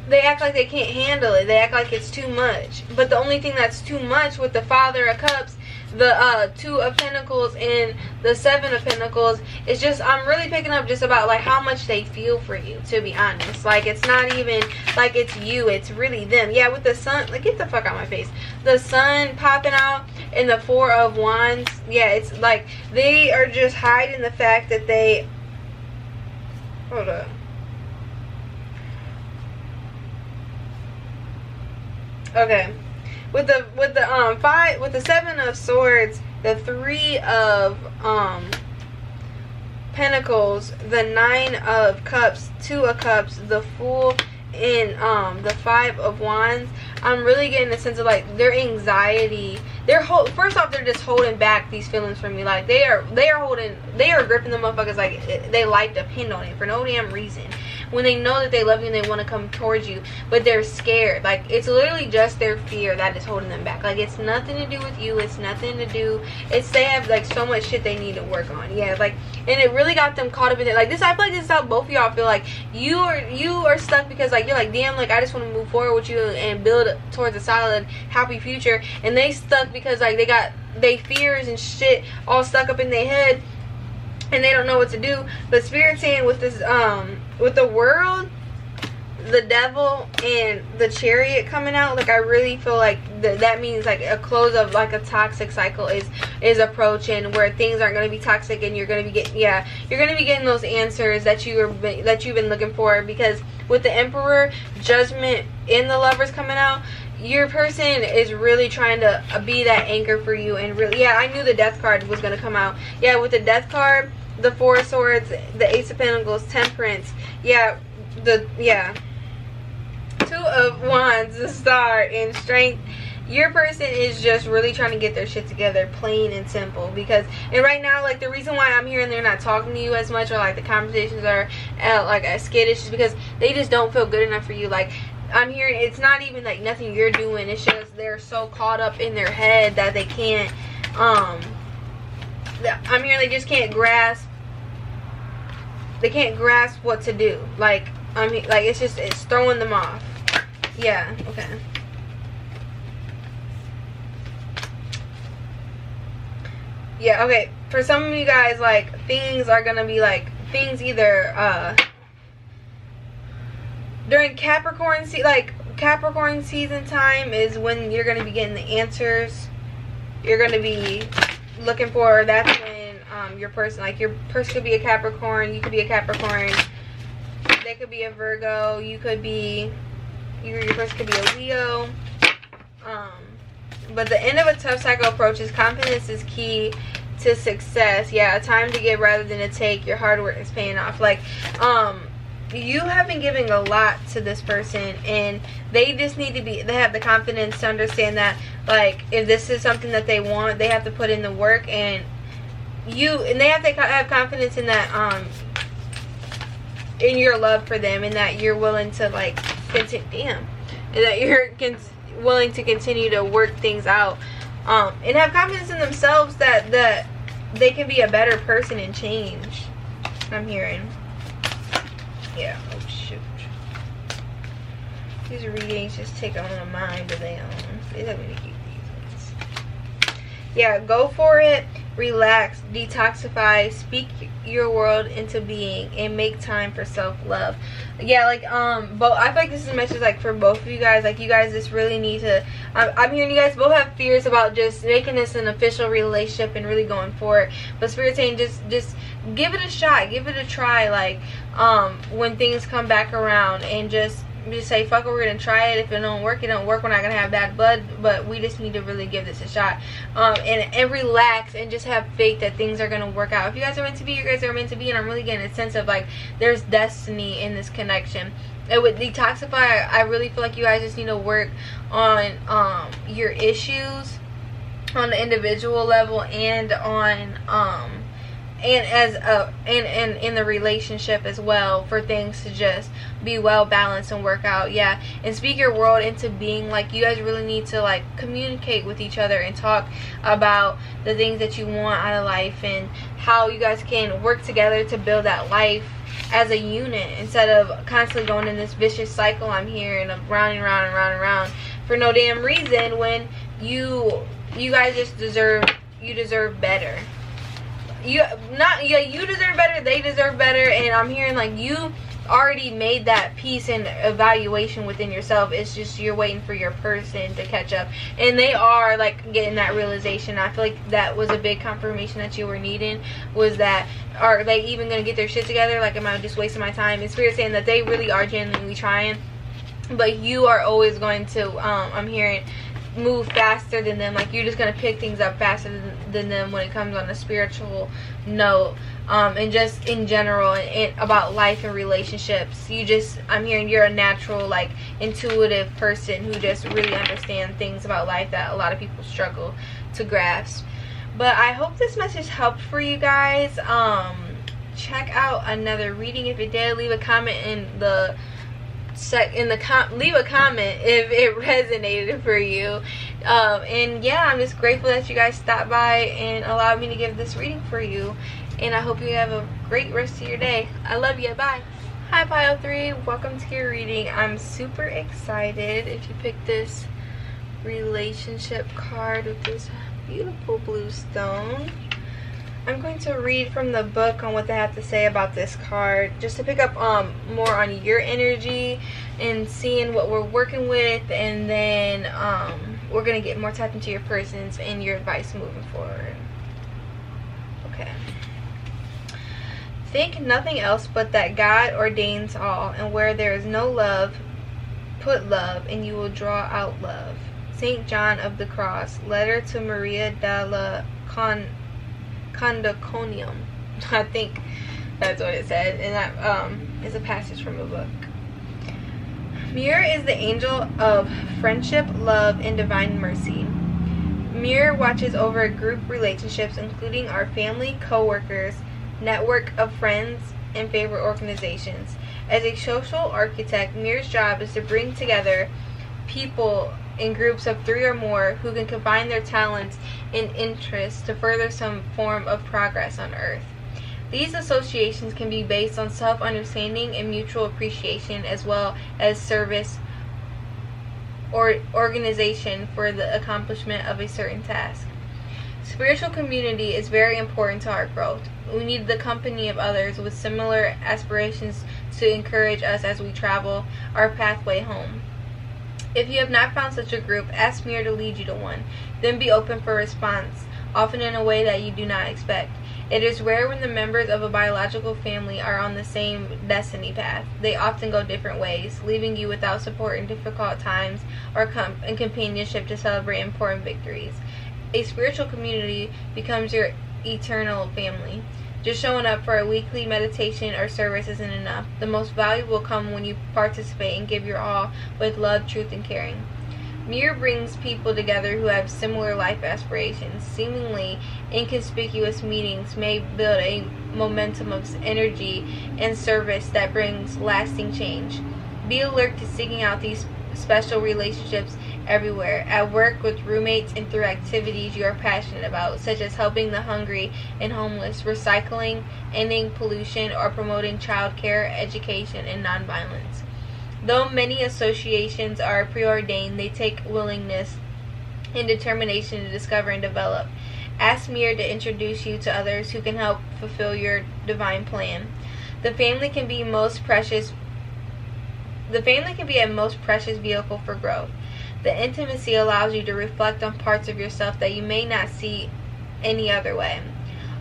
they can't handle it. They act like it's too much. But the only thing that's too much with the Father of Cups, the 2 of Pentacles, and the 7 of Pentacles is just, I'm really picking up just about like how much they feel for you, to be honest. Like it's not even like it's you, it's really them. Yeah, with the Sun, like get the fuck out of my face. The Sun popping out and the 4 of Wands, it's like they are just hiding the fact that they, hold up. Okay, with the 7 of Swords, the 3 of Pentacles, the 9 of Cups, 2 of Cups, the Fool, and the 5 of Wands, I'm really getting a sense of like their anxiety. First off, they're just holding back these feelings from you. Like they are gripping the motherfuckers like they like to pin on it for no damn reason. When they know that they love you and they want to come towards you, but they're scared. Like it's literally just their fear that is holding them back. Like it's nothing to do with you. It's nothing to do. It's they have like so much shit they need to work on. Yeah, like, and it really got them caught up in it. Like this, I feel like this is how both of y'all feel. Like you are stuck because like you're like, damn, like I just want to move forward with you and build towards a solid, happy future. And they stuck because like they got they fears and shit all stuck up in their head. And they don't know what to do. But Spirit's saying with this, with the World, the Devil, and the Chariot coming out, like I really feel like that means like a close of like a toxic cycle is approaching, where things aren't going to be toxic, and you're going to be getting you're going to be getting those answers that you've been looking for. Because with the Emperor, Judgment, and the Lovers coming out, your person is really trying to be that anchor for you. And really, I knew the Death card was going to come out. With the Death card, the 4 of Swords, the Ace of Pentacles, Temperance, 2 of Wands, the Star, and Strength, your person is just really trying to get their shit together, plain and simple. Because, and right now, like, the reason why I'm hearing they're not talking to you as much, or like the conversations are like as skittish, is because they just don't feel good enough for you. Like, I'm hearing it's not even like nothing you're doing, it's just they're so caught up in their head that they can't I'm hearing they just can't grasp what to do. Like, I mean, like, it's throwing them off. Yeah, okay. Yeah, okay. For some of you guys, like, things are gonna be like, things either during Capricorn season time is when you're gonna be getting the answers. You're gonna be looking for, that's when your person could be a Capricorn, you could be a Capricorn, they could be a Virgo, you could be, your person could be a Leo. But the end of a tough cycle approaches. Confidence is key to success. Yeah, a time to give rather than to take. Your hard work is paying off. Like, you have been giving a lot to this person, and they just need to be, they have the confidence to understand that, like, if this is something that they want, they have to put in the work, and they have to have confidence in that, in your love for them, and that you're willing to, like, and that you're willing to continue to work things out, and have confidence in themselves that they can be a better person and change. I'm hearing. Yeah. Oh shoot. These readings just take on a mind of their own. They let me keep these ones. Yeah, go for it. Relax, detoxify, speak your world into being, and make time for self-love. Yeah, like, but I feel like this is a message, like, for both of you guys. Like, you guys just really need to, I'm hearing you guys both have fears about just making this an official relationship and really going for it. But Spirit's saying just give it a shot, give it a try. Like, when things come back around, and just say, fuck it, we're gonna try it. If it don't work, it don't work. We're not gonna have bad blood, but we just need to really give this a shot, and relax, and just have faith that things are gonna work out. If you guys are meant to be, you guys are meant to be, and I'm really getting a sense of, like, there's destiny in this connection. And with detoxify, I really feel like you guys just need to work on your issues on the individual level, and on and in the relationship as well, for things to just be well balanced and work out. Yeah, and speak your world into being. Like, you guys really need to, like, communicate with each other and talk about the things that you want out of life, and how you guys can work together to build that life as a unit, instead of constantly going in this vicious cycle, I'm hearing, of round and round and round and round for no damn reason, when you guys just deserve better. You deserve better, they deserve better. And I'm hearing, like, you already made that peace and evaluation within yourself. It's just you're waiting for your person to catch up, and they are, like, getting that realization. I feel like that was a big confirmation that you were needing, was that, are they even gonna get their shit together? Like, am I just wasting my time? And Spirit saying that they really are genuinely trying, but you are always going to, I'm hearing, move faster than them. Like, you're just gonna pick things up faster than them when it comes on a spiritual note, and just in general, and about life and relationships. I'm hearing you're a natural, like, intuitive person who just really understands things about life that a lot of people struggle to grasp. But I hope this message helped for you guys. Check out another reading. If it did, leave a comment leave a comment if it resonated for you, and yeah, I'm just grateful that you guys stopped by and allowed me to give this reading for you, and I hope you have a great rest of your day. I love you. Bye. Hi, Pile 3, welcome to your reading. I'm super excited if you picked this relationship card with this beautiful blue stone. I'm going to read from the book on what they have to say about this card, just to pick up more on your energy and seeing what we're working with, and then we're going to get more tapped into your persons and your advice moving forward. Okay. Think nothing else but that God ordains all, and where there is no love, put love, and you will draw out love. St. John of the Cross, letter to Maria della Condoconium. I think that's what it said, and that is a passage from a book. Mirror is the angel of friendship, love, and divine mercy. Mirror watches over group relationships, including our family, co-workers, network of friends, and favorite organizations. As a social architect, Mirror's job is to bring together people in groups of 3 or more who can combine their talents and interests to further some form of progress on Earth. These associations can be based on self-understanding and mutual appreciation, as well as service or organization for the accomplishment of a certain task. Spiritual community is very important to our growth. We need the company of others with similar aspirations to encourage us as we travel our pathway home. If you have not found such a group, ask Mirror to lead you to one. Then be open for response, often in a way that you do not expect. It is rare when the members of a biological family are on the same destiny path. They often go different ways, leaving you without support in difficult times or and companionship to celebrate important victories. A spiritual community becomes your eternal family. Just showing up for a weekly meditation or service isn't enough. The most valuable come when you participate and give your all with love, truth, and caring. Mirror brings people together who have similar life aspirations. Seemingly inconspicuous meetings may build a momentum of energy and service that brings lasting change. Be alert to seeking out these special relationships everywhere, at work, with roommates, and through activities you are passionate about, such as helping the hungry and homeless, recycling, ending pollution, or promoting child care, education, and nonviolence. Though many associations are preordained, they take willingness and determination to discover and develop. Ask Mirror to introduce you to others who can help fulfill your divine plan. The family can be a most precious vehicle for growth. The intimacy allows you to reflect on parts of yourself that you may not see any other way.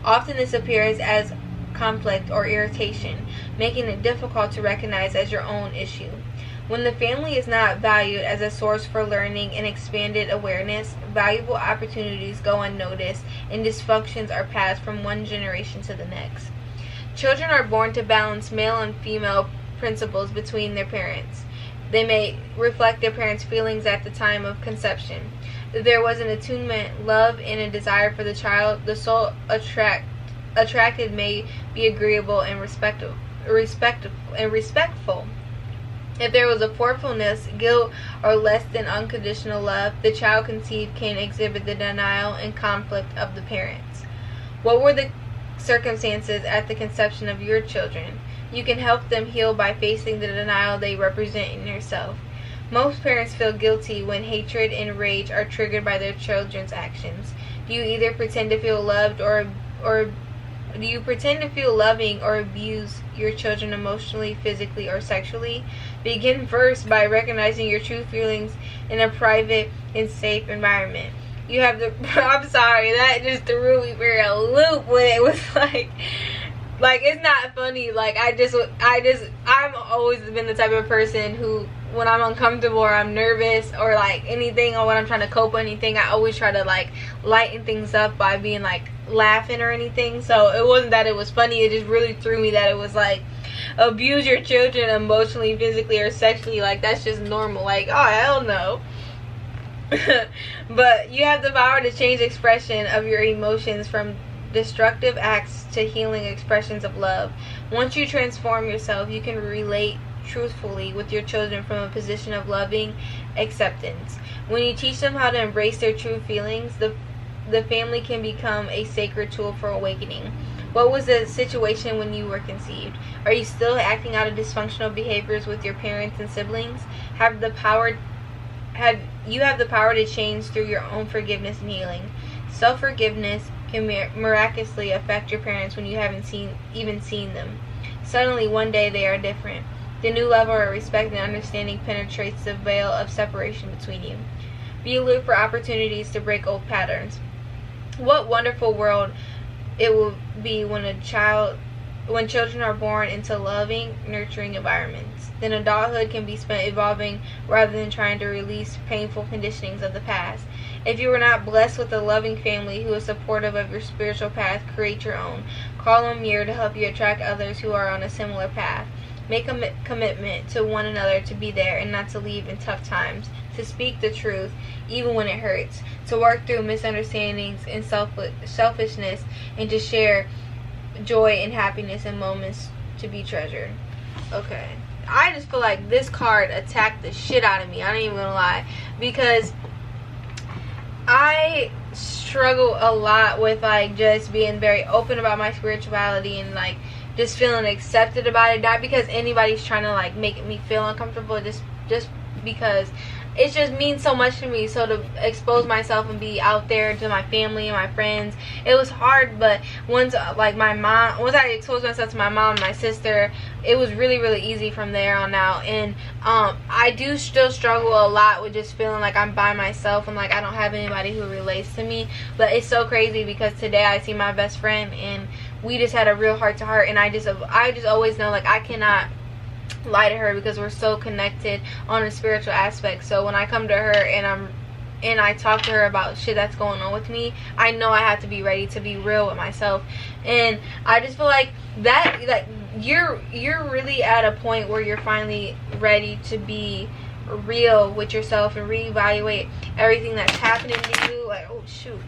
Often this appears as conflict or irritation, making it difficult to recognize as your own issue. When the family is not valued as a source for learning and expanded awareness, valuable opportunities go unnoticed and dysfunctions are passed from one generation to the next. Children are born to balance male and female principles between their parents. They may reflect their parents' feelings at the time of conception. If there was an attunement, love, and a desire for the child, the soul attracted may be agreeable and respectful. If there was a forgetfulness, guilt, or less than unconditional love, the child conceived can exhibit the denial and conflict of the parents. What were the circumstances at the conception of your children? You can help them heal by facing the denial they represent in yourself. Most parents feel guilty when hatred and rage are triggered by their children's actions. Do you either pretend to feel loved or do you pretend to feel loving or abuse your children emotionally, physically, or sexually? Begin first by recognizing your true feelings in a private and safe environment. You have the I'm sorry, that just threw me for a loop when it was like it's not funny. Like I've always been the type of person who, when I'm uncomfortable or I'm nervous or like anything, or when I'm trying to cope with anything, I always try to like lighten things up by being like laughing or anything. So it wasn't that it was funny, it just really threw me that it was like abuse your children emotionally, physically, or sexually. Like that's just normal. Like, oh hell no. But you have the power to change expression of your emotions from destructive acts to healing expressions of love. Once you transform yourself, you can relate truthfully with your children from a position of loving acceptance. When you teach them how to embrace their true feelings, the family can become a sacred tool for awakening. What was the situation when you were conceived? Are you still acting out of dysfunctional behaviors with your parents and siblings? You have the power to change through your own forgiveness and healing. Self-forgiveness can miraculously affect your parents when you haven't even seen them. Suddenly, one day, they are different. The new level of respect and understanding penetrates the veil of separation between you. Be alert for opportunities to break old patterns. What wonderful world it will be when children are born into loving, nurturing environments. Then adulthood can be spent evolving rather than trying to release painful conditionings of the past. If you are not blessed with a loving family who is supportive of your spiritual path, create your own. Call on Mirror to help you attract others who are on a similar path. Make a commitment to one another to be there and not to leave in tough times, to speak the truth even when it hurts, to work through misunderstandings and selfishness, and to share joy and happiness in moments to be treasured. Okay, I just feel like this card attacked the shit out of me. I ain't even gonna lie, because I struggle a lot with like just being very open about my spirituality and like just feeling accepted about it, not because anybody's trying to like make me feel uncomfortable, just because it just means so much to me. So to expose myself and be out there to my family and my friends, it was hard. But once I exposed myself to my mom and my sister, it was really, really easy from there on out. And I do still struggle a lot with just feeling like I'm by myself and like I don't have anybody who relates to me. But it's so crazy because today I see my best friend and we just had a real heart to heart, and I just always know like I cannot lie to her because we're so connected on a spiritual aspect. So when I come to her and I talk to her about shit that's going on with me, I know I have to be ready to be real with myself. And I just feel like that, like you're really at a point where you're finally ready to be real with yourself and reevaluate everything that's happening to you. Like, oh shoot.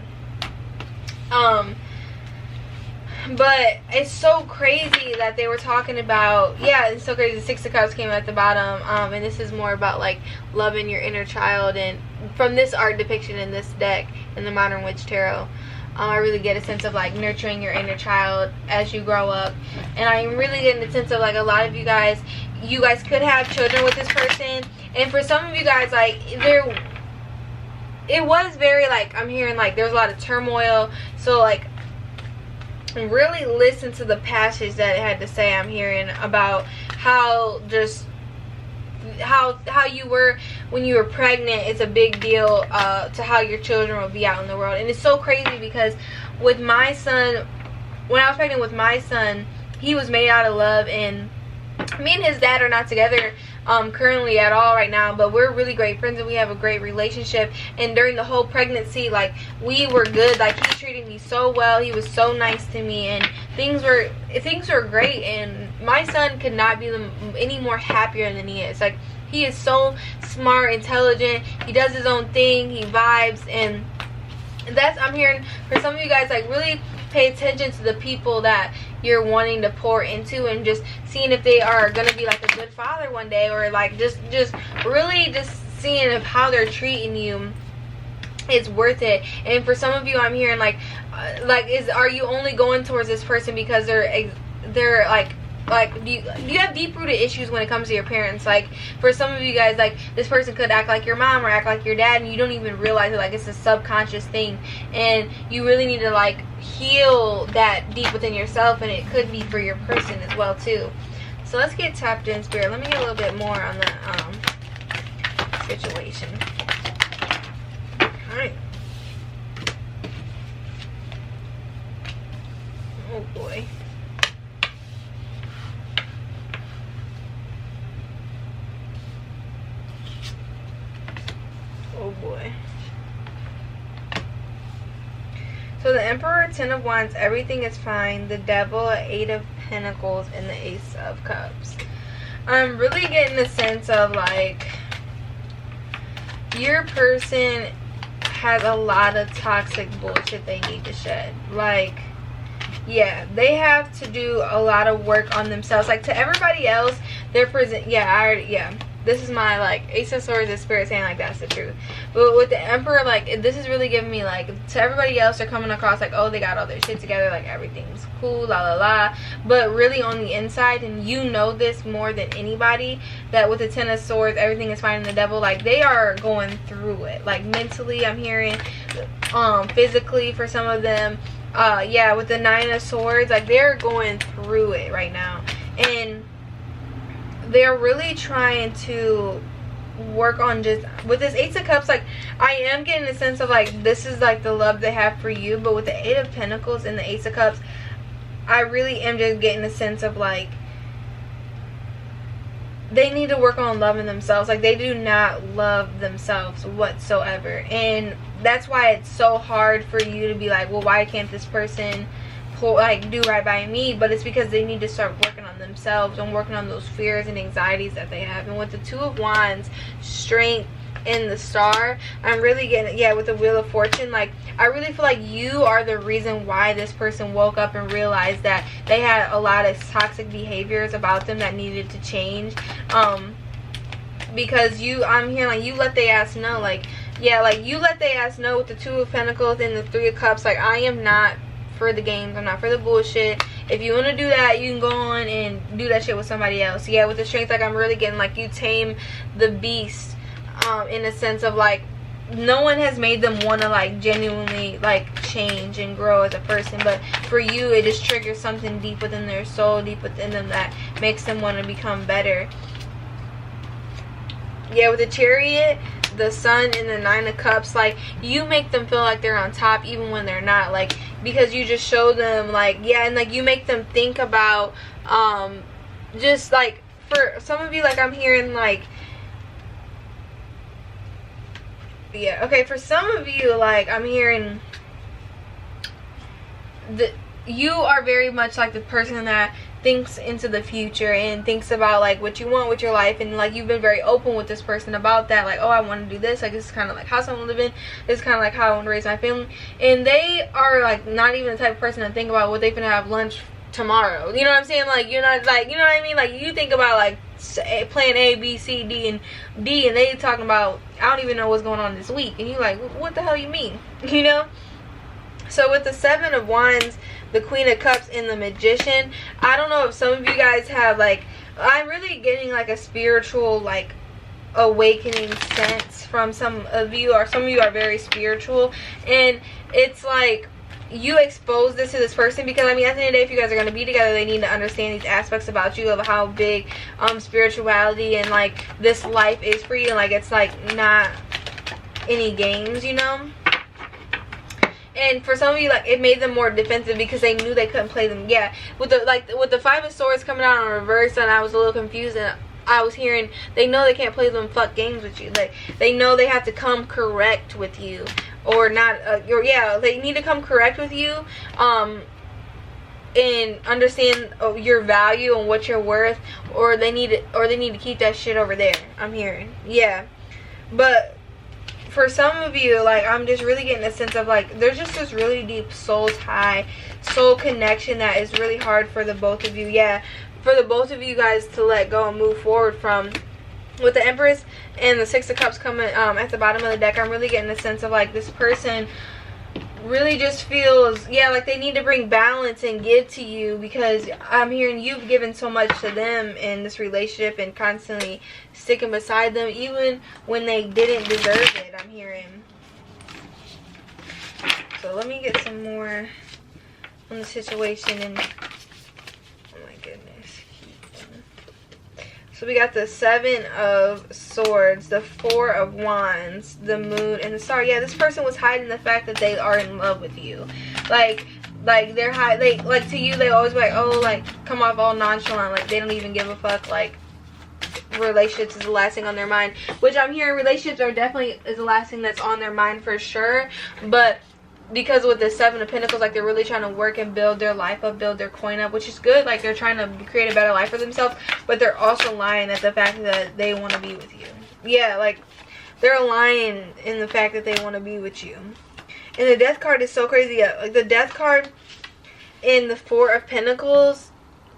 But it's so crazy that they were talking about, yeah, it's so crazy. The Six of Cups came at the bottom, and this is more about like loving your inner child. And from this art depiction in this deck in the Modern Witch Tarot, I really get a sense of like nurturing your inner child as you grow up. And I'm really getting a sense of like a lot of you guys could have children with this person. And for some of you guys, like it was very like, I'm hearing like there's a lot of turmoil. So like really listen to the passage that it had to say. I'm hearing about how you were when you were pregnant. It's a big deal to how your children will be out in the world. And it's so crazy because with my son, when I was pregnant with my son, he was made out of love, and me and his dad are not together currently at all right now, but we're really great friends and we have a great relationship. And during the whole pregnancy, like we were good. Like he treated me so well, he was so nice to me, and things were great. And my son could not be any more happier than he is. Like he is so smart, intelligent, he does his own thing, he vibes. And that's, I'm hearing for some of you guys, like really pay attention to the people that you're wanting to pour into, and just seeing if they are going to be like a good father one day, or like just really just seeing if how they're treating you is worth it. And for some of you, I'm hearing like are you only going towards this person because they're like do you have deep-rooted issues when it comes to your parents? Like for some of you guys, like this person could act like your mom or act like your dad, and you don't even realize it. Like it's a subconscious thing, and you really need to like heal that deep within yourself, and it could be for your person as well too. So let's get tapped in, Spirit. Let me get a little bit more on the situation. Alright. Oh boy. Oh boy. So the Emperor, 10 of Wands, everything is fine. The Devil, 8 of Pentacles, and the Ace of Cups. I'm really getting the sense of like your person has a lot of toxic bullshit they need to shed. Like, yeah, they have to do a lot of work on themselves. Like to everybody else, they're this is my like Ace of Swords is Spirit saying like that's the truth. But with the Emperor, like this is really giving me like, to everybody else they're coming across like, oh, they got all their shit together, like everything's cool, la la la. But really on the inside, and you know this more than anybody, that with the 10 of Swords, everything is fine. And the Devil, like they are going through it. Like mentally, I'm hearing, physically for some of them. Yeah, with the 9 of Swords, like they're going through it right now. And they're really trying to work on just with this Ace of Cups. Like I am getting a sense of like this is like the love they have for you, but with the 8 of Pentacles and the Ace of Cups, I really am just getting a sense of like they need to work on loving themselves. Like they do not love themselves whatsoever, and that's why it's so hard for you to be like, well, why can't this person do right by me, but it's because they need to start working on themselves and working on those fears and anxieties that they have. And with the Two of Wands, strength, in the Star, I'm really getting, yeah, with the Wheel of Fortune, like, I really feel like you are the reason why this person woke up and realized that they had a lot of toxic behaviors about them that needed to change. Because I'm hearing, like, you let the ass know, like, yeah, like, you let the ass know with the Two of Pentacles and the Three of Cups, like, I am not for the games, I'm not for the bullshit. If you want to do that, you can go on and do that shit with somebody else. Yeah, with the strength, like, I'm really getting, like, you tame the beast, in a sense of, like, no one has made them want to, like, genuinely, like, change and grow as a person, but for you, it just triggers something deep within their soul, deep within them, that makes them want to become better. Yeah, with the Chariot, the Sun, and the Nine of Cups, like, you make them feel like they're on top even when they're not, like, because you just show them, like, yeah, and, like, you make them think about, just, like, for some of you, like, I'm hearing, like, yeah, okay, for some of you, like, I'm hearing that you are very much like the person that thinks into the future and thinks about, like, what you want with your life, and, like, you've been very open with this person about that, like, oh, I want to do this, like, this is kind of like how someone live in, this is kind of like how I want to raise my family, and they are, like, not even the type of person to think about what they're gonna have lunch tomorrow, you know what I'm saying? Like, you're not, like, you know what I mean? Like, you think about, like, plan A, B, C, D, and D, and they talking about, I don't even know what's going on this week, and you like, what the hell you mean? You know? So with the Seven of Wands, the Queen of Cups, and the Magician, I don't know if some of you guys have, like, I'm really getting, like, a spiritual, like, awakening sense from some of you, or some of you are very spiritual, and it's like, you expose this to this person, because, I mean, at the end of the day, if you guys are going to be together, they need to understand these aspects about you, of how big spirituality and, like, this life is for you, and, like, it's, like, not any games, you know? And for some of you, like, it made them more defensive because they knew they couldn't play them. Yeah, with the, like, with the Five of Swords coming out in reverse, and I was a little confused, and I was hearing they know they can't play them fuck games with you. Like, they know they have to come correct with you, or not. Yeah, they need to come correct with you, and understand your value and what you're worth, or they need to keep that shit over there. I'm hearing, yeah, but for some of you, like, I'm just really getting a sense of, like, there's just this really deep soul tie, soul connection that is really hard for the both of you. Yeah, for the both of you guys to let go and move forward from. With the Empress and the Six of Cups coming at the bottom of the deck, I'm really getting a sense of, like, this person really just feels, yeah, like they need to bring balance and give to you, because I'm hearing you've given so much to them in this relationship and constantly sticking beside them even when they didn't deserve it, I'm hearing. So let me get some more on the situation, and oh my goodness. So we got the Seven of Swords, the Four of Wands, the Moon, and the Star. Yeah, this person was hiding the fact that they are in love with you. Like they're like, to you, they always be like, oh, like, come off all nonchalant, like they don't even give a fuck. Like, relationships is the last thing on their mind, which I'm hearing relationships are definitely is the last thing that's on their mind for sure. But because with the Seven of Pentacles, like, they're really trying to work and build their life up, build their coin up, which is good. Like, they're trying to create a better life for themselves, but they're also lying at the fact that they want to be with you. Yeah, like, they're lying in the fact that they want to be with you. And the Death card is so crazy. Like, the Death card in the Four of Pentacles,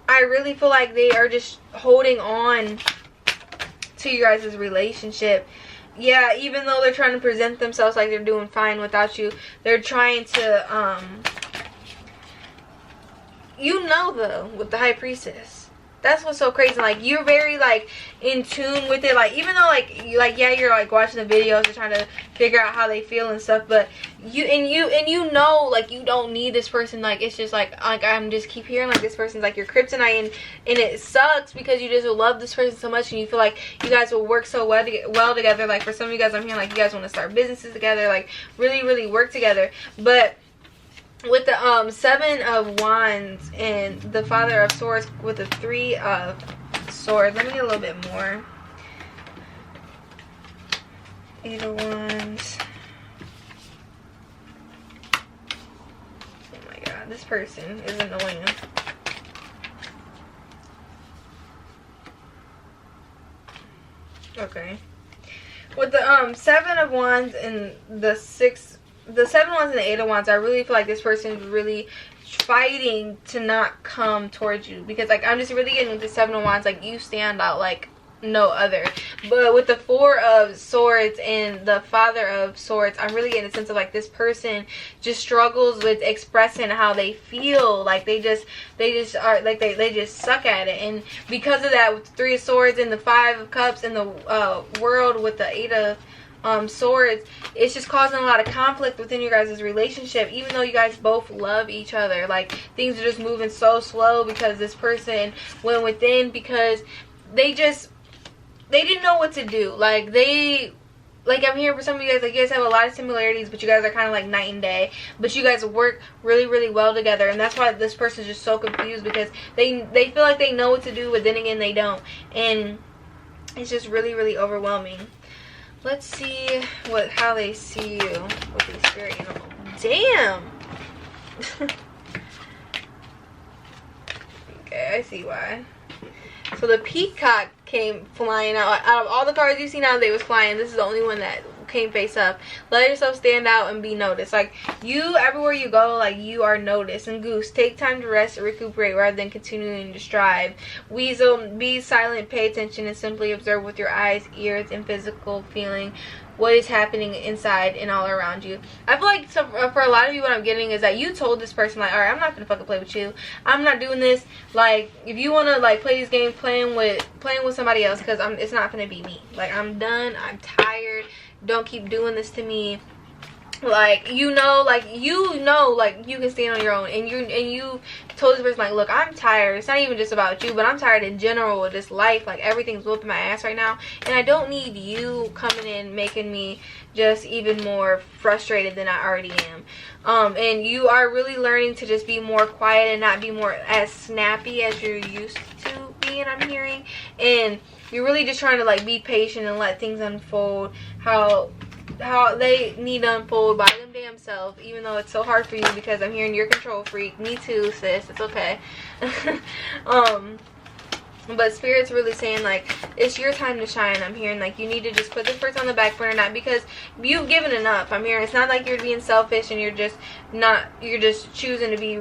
I really feel like they are just holding on to you guys' relationship. Yeah, even though they're trying to present themselves like they're doing fine without you, they're trying to, you know, though, with the High Priestess, that's what's so crazy. Like, you're very, like, in tune with it. Like, even though, like, yeah, you're, like, watching the videos and trying to figure out how they feel and stuff, but you know, like, you don't need this person. Like, it's just, like, I'm just keep hearing, like, this person's, like, your kryptonite, and it sucks because you just love this person so much, and you feel like you guys will work so well together. Like, for some of you guys, I'm hearing, like, you guys want to start businesses together, like, really, really work together. But with the Seven of Wands and the Father of Swords with the Three of Swords, let me get a little bit more. Eight of Wands. Oh my God. This person is annoying. Okay. With the 7 of Wands and the 7 of Wands and the 8 of Wands, I really feel like this person is really fighting to not come towards you, because like I'm just really getting with the 7 of Wands, like you stand out like no other. But with the 4 of Swords and the Father of Swords, I'm really getting a sense of like this person just struggles with expressing how they feel. Like they just are like they just suck at it, and because of that, with the 3 of Swords and the 5 of Cups and the World with the 8 of Swords, it's just causing a lot of conflict within you guys' relationship, even though you guys both love each other. Like things are just moving so slow because this person went within, because they didn't know what to do. Like I'm hearing for some of you guys, like you guys have a lot of similarities, but you guys are kind of like night and day, but you guys work really well together, and that's why this person is just so confused, because they feel like they know what to do, but then again they don't, and it's just really overwhelming. Let's see how they see you with these spirit animals. Damn. Okay, I see why. So the peacock came flying out. Out of all the cards you've seen out, they was flying. This is the only one that came face up. Let yourself stand out and be noticed. Like you, everywhere you go, like you are noticed. And Goose, take time to rest and recuperate rather than continuing to strive. Weasel, be silent, pay attention, and simply observe with your eyes, ears, and physical feeling what is happening inside and all around you. I feel like for a lot of you, what I'm getting is that you told this person, like, alright, I'm not gonna fucking play with you. I'm not doing this. Like, if you wanna like play these games, playing with somebody else, because it's not gonna be me. Like, I'm done. I'm tired. Don't keep doing this to me. Like you know like you can stand on your own, and you told this person, like, look, I'm tired. It's not even just about you, but I'm tired in general with this life. Like everything's whooping my ass right now, and I don't need you coming in making me just even more frustrated than I already am. And you are really learning to just be more quiet and not be more as snappy as you're used to being, I'm hearing. And you're really just trying to like be patient and let things unfold how they need to unfold by them damn self, even though it's so hard for you, because I'm hearing you're a control freak. Me too, sis. It's okay. But Spirit's really saying, like, it's your time to shine. I'm hearing, like, you need to just put this person on the back burner, not because you've given enough. I'm hearing it's not like you're being selfish and you're just choosing to be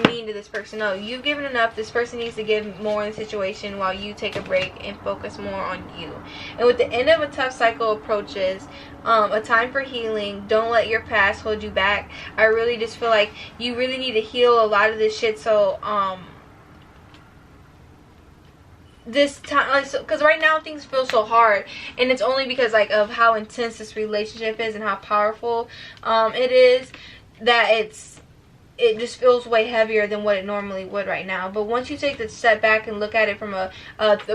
mean to this person. No, you've given enough. This person needs to give more in the situation while you take a break and focus more on you. And with the end of a tough cycle approaches, a time for healing. Don't let your past hold you back. I really just feel like you really need to heal a lot of this shit. So this time, like, because right now things feel so hard, and it's only because like of how intense this relationship is and how powerful it is, that it just feels way heavier than what it normally would right now. But once you take the step back and look at it from a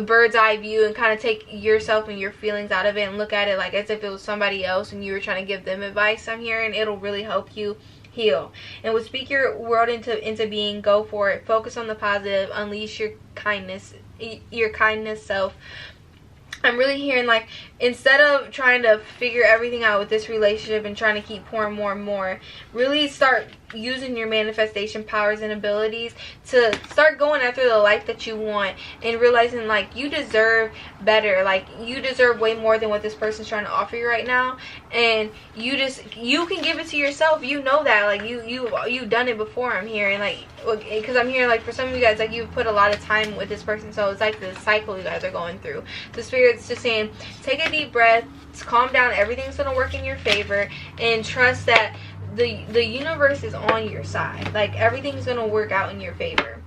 bird's eye view, and kind of take yourself and your feelings out of it and look at it like as if it was somebody else and you were trying to give them advice, I'm hearing it'll really help you heal. And with speak your world into being, go for it. Focus on the positive. Unleash your kindness self. I'm really hearing, like, instead of trying to figure everything out with this relationship and trying to keep pouring more and more, really start using your manifestation powers and abilities to start going after the life that you want, and realizing, like, you deserve better. Like, you deserve way more than what this person's trying to offer you right now, and you can give it to yourself. You know that, like, you've done it before, I'm hearing, like, because I'm hearing, like, for some of you guys, like, you've put a lot of time with this person, so it's like the cycle you guys are going through. The Spirit's just saying, take a deep breath, calm down, everything's gonna work in your favor, and trust that the universe is on your side. Like, everything's gonna work out in your favor.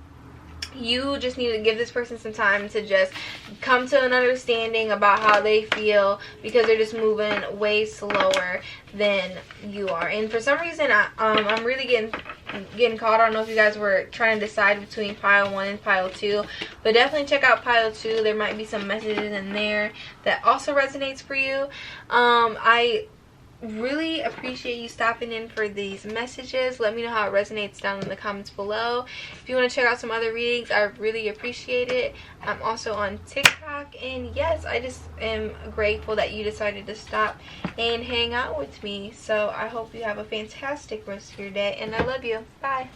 You just need to give this person some time to just come to an understanding about how they feel, because they're just moving way slower than you are. And for some reason, I'm really getting caught. I don't know if you guys were trying to decide between pile 1 and pile 2, but definitely check out pile 2. There might be some messages in there that also resonates for you. I really appreciate you stopping in for these messages. Let me know how it resonates down in the comments below. If you want to check out some other readings, I really appreciate it. I'm also on TikTok, and yes, I just am grateful that you decided to stop and hang out with me. So I hope you have a fantastic rest of your day, and I love you. Bye.